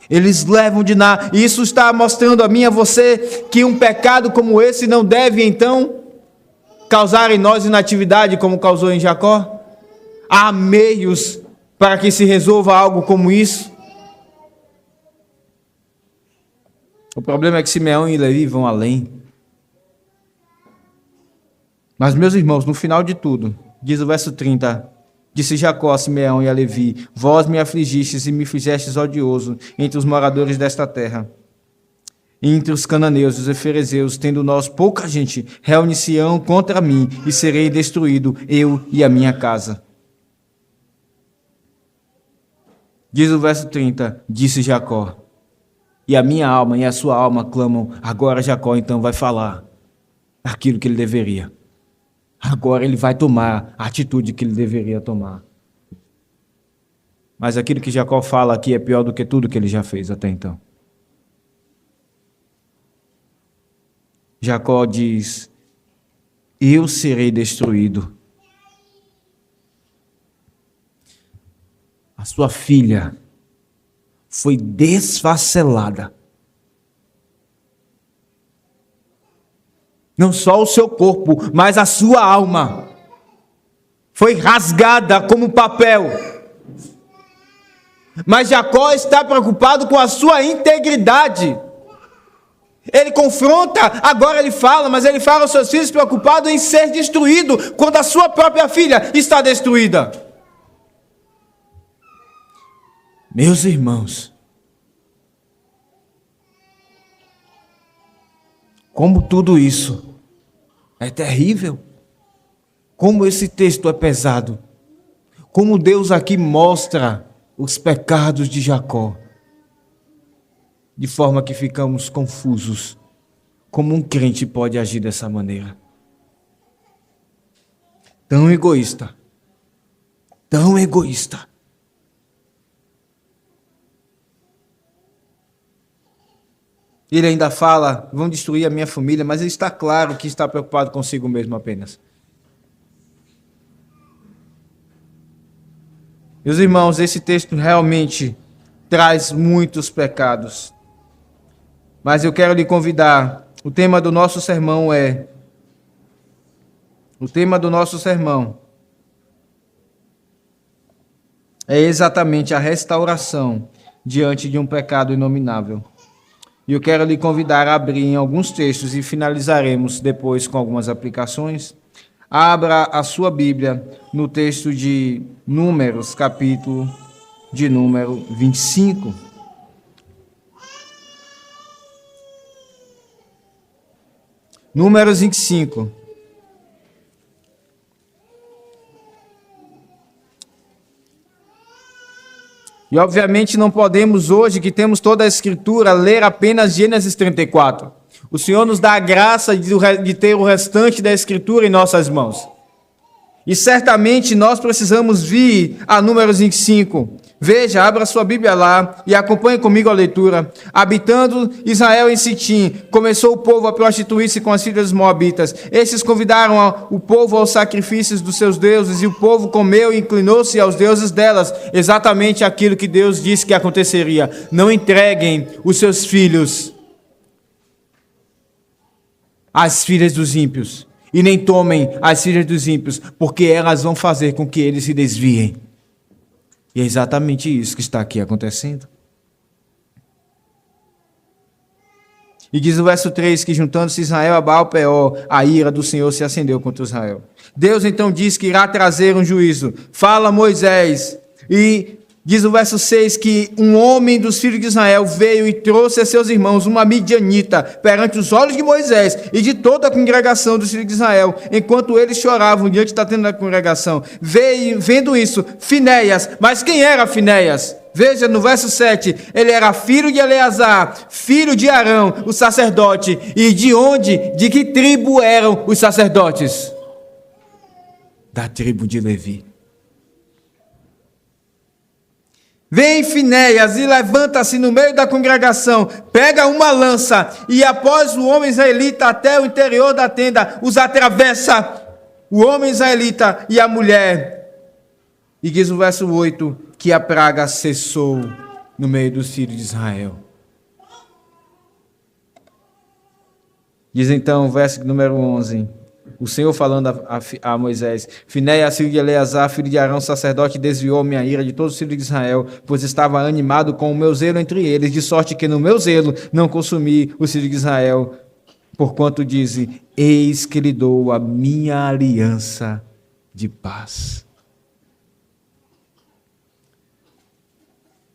Eles levam Diná, e isso está mostrando a mim e a você que um pecado como esse não deve então causar em nós inatividade como causou em Jacó. Há meios para que se resolva algo como isso. O problema é que Simeão e Levi vão além. Mas, meus irmãos, no final de tudo, diz o verso 30, disse Jacó a Simeão e a Levi: vós me afligistes e me fizestes odioso entre os moradores desta terra. Entre os cananeus e os eferezeus, tendo nós pouca gente, reunir-se-ão contra mim e serei destruído, eu e a minha casa. Diz o verso 30, disse Jacó, e a minha alma e a sua alma clamam. Agora Jacó então vai falar aquilo que ele deveria. Agora ele vai tomar a atitude que ele deveria tomar. Mas aquilo que Jacó fala aqui é pior do que tudo que ele já fez até então. Jacó diz: eu serei destruído. A sua filha foi desfacelada. Não só o seu corpo, mas a sua alma foi rasgada como papel. Mas Jacó está preocupado com a sua integridade. Ele confronta, agora ele fala, mas ele fala aos seus filhos preocupado em ser destruído, quando a sua própria filha está destruída. Meus irmãos, como tudo isso é terrível, como esse texto é pesado, como Deus aqui mostra os pecados de Jacó, de forma que ficamos confusos, como um crente pode agir dessa maneira. Tão egoísta, tão egoísta. Ele ainda fala: vão destruir a minha família, mas ele está claro que está preocupado consigo mesmo apenas. Meus irmãos, esse texto realmente traz muitos pecados. Mas eu quero lhe convidar, o tema do nosso sermão é exatamente a restauração diante de um pecado inominável. E eu quero lhe convidar a abrir em alguns textos e finalizaremos depois com algumas aplicações. Abra a sua Bíblia no texto de Números, capítulo de número 25. Números 25. E obviamente não podemos hoje, que temos toda a Escritura, ler apenas Gênesis 34. O Senhor nos dá a graça de ter o restante da Escritura em nossas mãos. E certamente nós precisamos vir a Números 25. Veja, abra sua Bíblia lá e acompanhe comigo a leitura. Habitando Israel em Sitim, começou o povo a prostituir-se com as filhas dos moabitas. Estes convidaram o povo aos sacrifícios dos seus deuses, e o povo comeu e inclinou-se aos deuses delas. Exatamente aquilo que Deus disse que aconteceria. Não entreguem os seus filhos às filhas dos ímpios, e nem tomem as filhas dos ímpios, porque elas vão fazer com que eles se desviem. E é exatamente isso que está aqui acontecendo. E diz o verso 3 que, juntando-se Israel a Baal-Peor, a ira do Senhor se acendeu contra Israel. Deus então diz que irá trazer um juízo. Fala Moisés, e diz o verso 6 que um homem dos filhos de Israel veio e trouxe a seus irmãos uma midianita perante os olhos de Moisés e de toda a congregação dos filhos de Israel, enquanto eles choravam diante da tenda da congregação. Vendo isso, Finéias, mas quem era Finéias? Veja, no verso 7, ele era filho de Eleazar, filho de Arão, o sacerdote. E de onde, de que tribo eram os sacerdotes? Da tribo de Levi. Vem Finéias e levanta-se no meio da congregação, pega uma lança e após o homem israelita até o interior da tenda, os atravessa, o homem israelita e a mulher. E diz o verso 8 que a praga cessou no meio dos filhos de Israel. Diz então o verso número 11, o Senhor falando a Moisés: Finéias, filho de Eleazar, filho de Arão, sacerdote, desviou minha ira de todos os filhos de Israel, pois estava animado com o meu zelo entre eles, de sorte que no meu zelo não consumi os filhos de Israel, porquanto diz: eis que lhe dou a minha aliança de paz.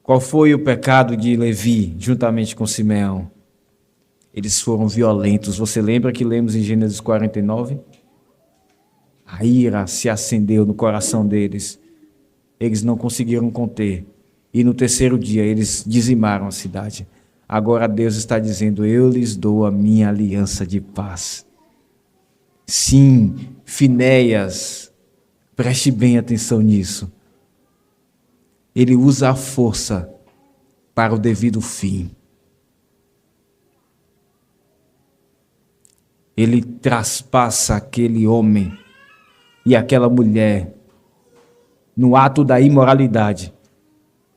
Qual foi o pecado de Levi, juntamente com Simeão? Eles foram violentos. Você lembra que lemos em Gênesis 49? A ira se acendeu no coração deles. Eles não conseguiram conter. E no terceiro dia eles dizimaram a cidade. Agora Deus está dizendo: eu lhes dou a minha aliança de paz. Sim, Finéias, preste bem atenção nisso. Ele usa a força para o devido fim. Ele traspassa aquele homem e aquela mulher no ato da imoralidade.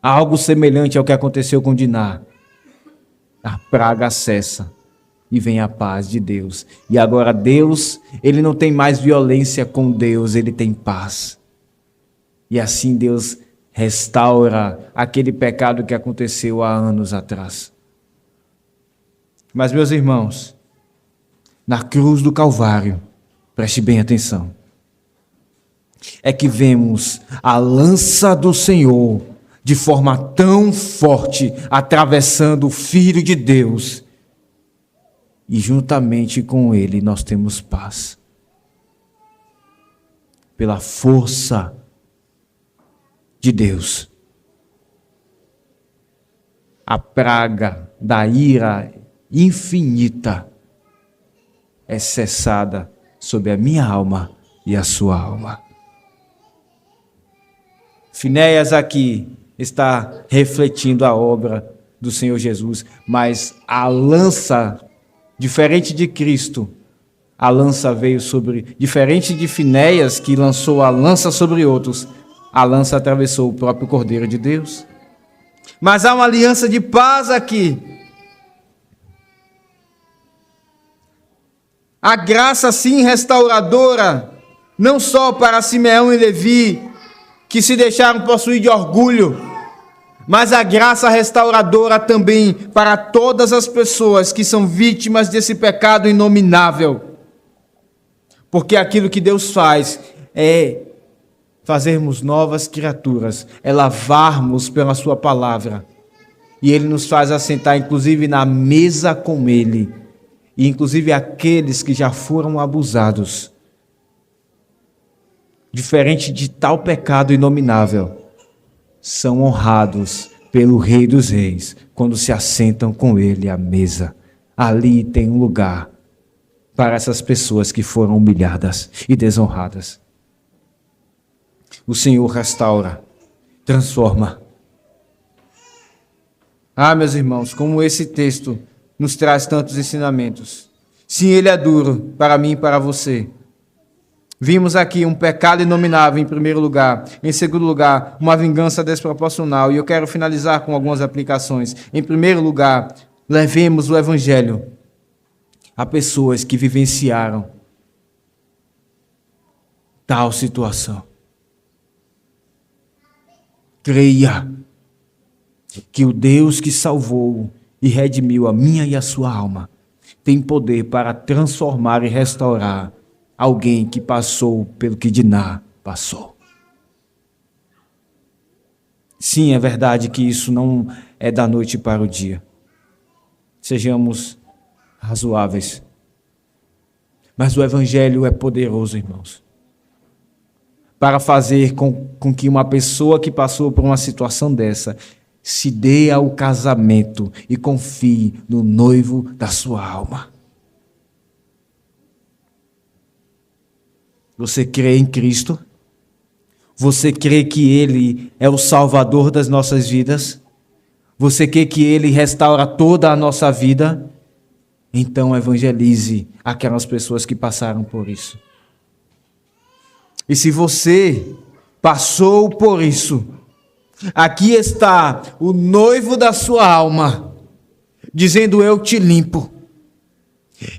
Algo semelhante ao que aconteceu com Diná. A praga cessa e vem a paz de Deus. E agora Deus, ele não tem mais violência com Deus, ele tem paz. E assim Deus restaura aquele pecado que aconteceu há anos atrás. Mas, meus irmãos, na cruz do Calvário, preste bem atenção, é que vemos a lança do Senhor de forma tão forte atravessando o Filho de Deus, e juntamente com ele nós temos paz. Pela força de Deus. A praga da ira infinita é cessada sobre a minha alma e a sua alma. Finéias aqui está refletindo a obra do Senhor Jesus, mas a lança, diferente de Cristo, a lança veio sobre, diferente de Finéias que lançou a lança sobre outros, a lança atravessou o próprio Cordeiro de Deus. Mas há uma aliança de paz aqui. A graça sim restauradora, não só para Simeão e Levi, que se deixaram possuir de orgulho, mas a graça restauradora também para todas as pessoas que são vítimas desse pecado inominável. Porque aquilo que Deus faz é fazermos novas criaturas, é lavarmos pela sua palavra. E ele nos faz assentar, inclusive, na mesa com ele. E, inclusive, aqueles que já foram abusados. Diferente de tal pecado inominável, são honrados pelo Rei dos Reis, quando se assentam com ele à mesa. Ali tem um lugar para essas pessoas que foram humilhadas e desonradas. O Senhor restaura, transforma. Ah, meus irmãos, como esse texto nos traz tantos ensinamentos. Sim, ele é duro para mim e para você. Vimos aqui um pecado inominável em primeiro lugar. Em segundo lugar, uma vingança desproporcional. E eu quero finalizar com algumas aplicações. Em primeiro lugar, levemos o Evangelho a pessoas que vivenciaram tal situação. Creia que o Deus que salvou e redimiu a minha e a sua alma tem poder para transformar e restaurar alguém que passou pelo que Diná passou. Sim, é verdade que isso não é da noite para o dia. Sejamos razoáveis. Mas o Evangelho é poderoso, irmãos, para fazer com que uma pessoa que passou por uma situação dessa Se dê ao casamento e confie no noivo da sua alma. Você crê em Cristo? Você crê que Ele é o Salvador das nossas vidas? Você crê que Ele restaura toda a nossa vida? Então evangelize aquelas pessoas que passaram por isso. E se você passou por isso, aqui está o noivo da sua alma, dizendo: eu te limpo,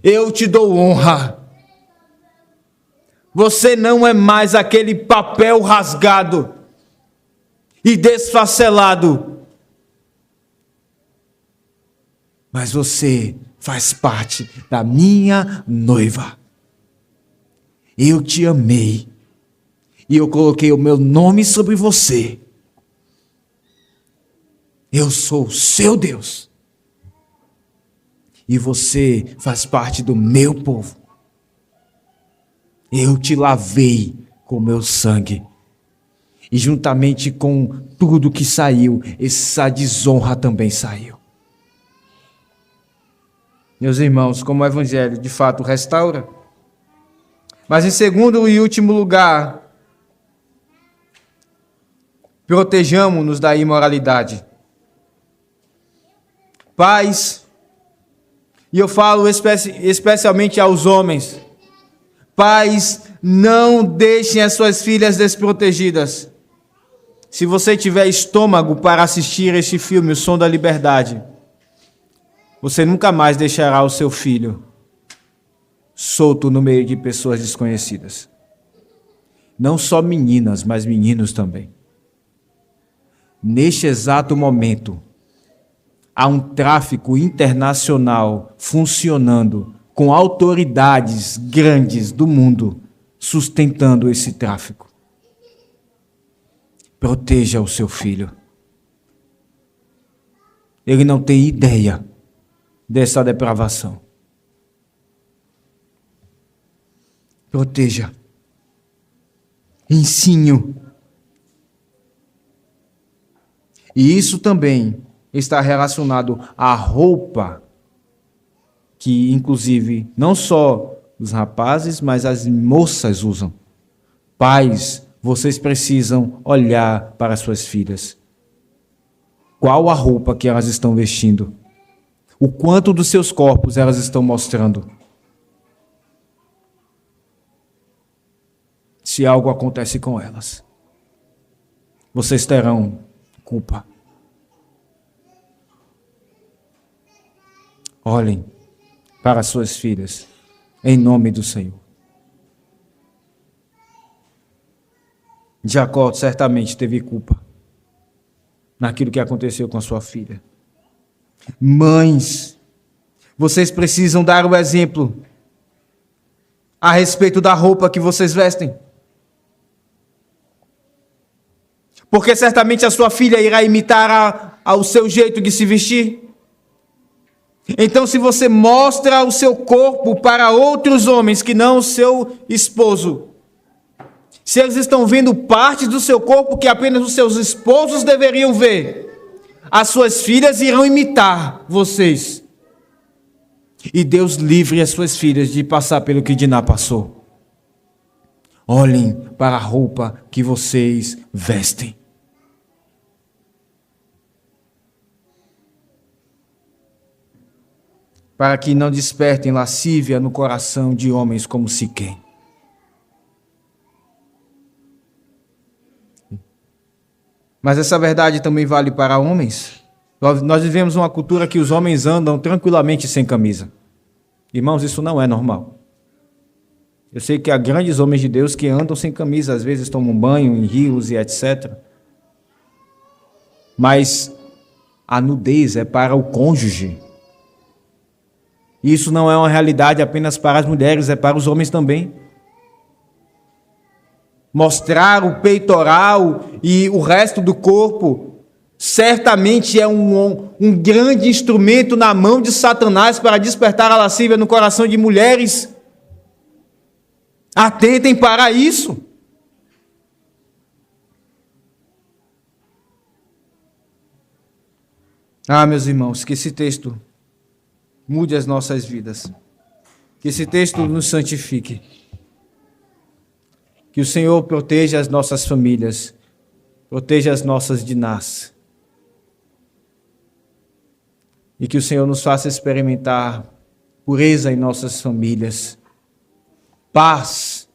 eu te dou honra. Você não é mais aquele papel rasgado e desfacelado, mas você faz parte da minha noiva. Eu te amei e eu coloquei o meu nome sobre você. Eu sou o seu Deus e você faz parte do meu povo. Eu te lavei com meu sangue. E juntamente com tudo que saiu, essa desonra também saiu. Meus irmãos, como o Evangelho de fato restaura. Mas em segundo e último lugar, protejamo-nos da imoralidade. Pais, e eu falo especialmente aos homens, pais, não deixem as suas filhas desprotegidas. Se você tiver estômago para assistir este filme, O Som da Liberdade, você nunca mais deixará o seu filho solto no meio de pessoas desconhecidas. Não só meninas, mas meninos também. Neste exato momento, há um tráfico internacional funcionando com autoridades grandes do mundo sustentando esse tráfico. Proteja o seu filho. Ele não tem ideia dessa depravação. Proteja. Ensine-o. E isso também está relacionado à roupa que, inclusive, não só os rapazes, mas as moças usam. Pais, vocês precisam olhar para suas filhas. Qual a roupa que elas estão vestindo? O quanto dos seus corpos elas estão mostrando? Se algo acontece com elas, vocês terão culpa. Olhem para suas filhas, em nome do Senhor. Jacó certamente teve culpa naquilo que aconteceu com a sua filha. Mães, vocês precisam dar o exemplo a respeito da roupa que vocês vestem. Porque certamente a sua filha irá imitar ao seu jeito de se vestir. Então, se você mostra o seu corpo para outros homens que não o seu esposo, se eles estão vendo partes do seu corpo que apenas os seus esposos deveriam ver, as suas filhas irão imitar vocês. E Deus livre as suas filhas de passar pelo que Diná passou. Olhem para a roupa que vocês vestem. Para que não despertem lascívia no coração de homens como Siquém. Mas essa verdade também vale para homens. Nós vivemos uma cultura que os homens andam tranquilamente sem camisa. Irmãos, isso não é normal. Eu sei que há grandes homens de Deus que andam sem camisa, às vezes tomam banho em rios e etc. Mas a nudez é para o cônjuge. Isso não é uma realidade apenas para as mulheres, é para os homens também. Mostrar o peitoral e o resto do corpo certamente é um grande instrumento na mão de Satanás para despertar a lascívia no coração de mulheres. Atentem para isso. Meus irmãos, que esse texto mude as nossas vidas. Que esse texto nos santifique. Que o Senhor proteja as nossas famílias. Proteja as nossas dinasties. E que o Senhor nos faça experimentar pureza em nossas famílias. Paz.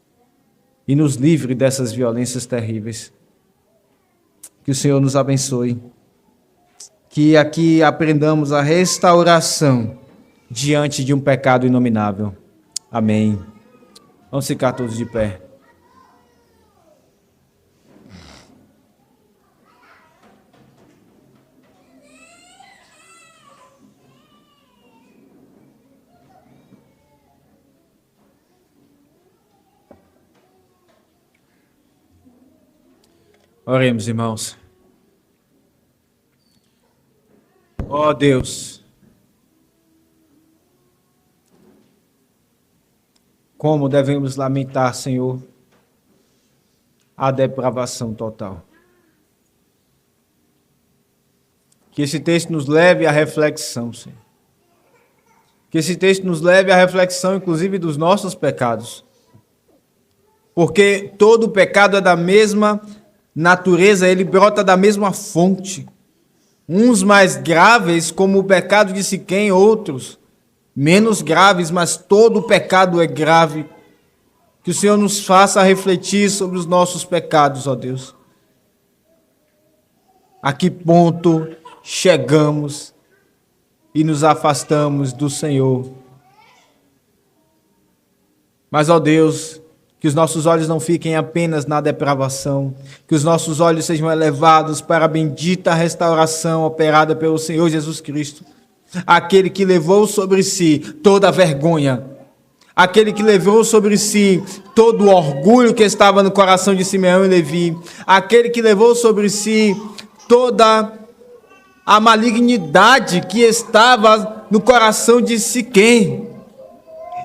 E nos livre dessas violências terríveis. Que o Senhor nos abençoe. Que aqui aprendamos a restauração diante de um pecado inominável. Amém. Vamos ficar todos de pé. Oremos, irmãos. Ó Deus, como devemos lamentar, Senhor, a depravação total. Que esse texto nos leve à reflexão, Senhor. Que esse texto nos leve à reflexão, inclusive, dos nossos pecados. Porque todo pecado é da mesma natureza, ele brota da mesma fonte. Uns mais graves, como o pecado de Siquém, outros menos graves, mas todo pecado é grave. Que o Senhor nos faça refletir sobre os nossos pecados, ó Deus. A que ponto chegamos e nos afastamos do Senhor. Mas, ó Deus, que os nossos olhos não fiquem apenas na depravação, que os nossos olhos sejam elevados para a bendita restauração operada pelo Senhor Jesus Cristo, aquele que levou sobre si toda a vergonha, aquele que levou sobre si todo o orgulho que estava no coração de Simeão e Levi, aquele que levou sobre si toda a malignidade que estava no coração de Siquém.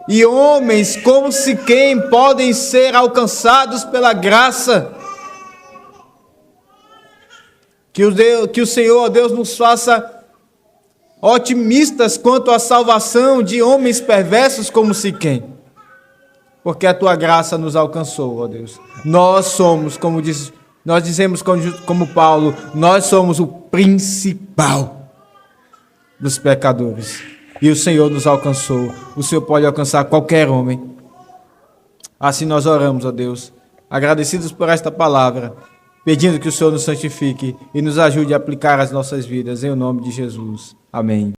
E homens como Siquém podem ser alcançados pela graça. Que o Senhor, ó Deus, nos faça otimistas quanto à salvação de homens perversos como Siquém. Porque a tua graça nos alcançou, ó Deus. Nós somos, nós dizemos como Paulo, nós somos o principal dos pecadores. E o Senhor nos alcançou. O Senhor pode alcançar qualquer homem. Assim nós oramos, ó Deus, agradecidos por esta palavra, pedindo que o Senhor nos santifique e nos ajude a aplicar as nossas vidas, em nome de Jesus. Amém.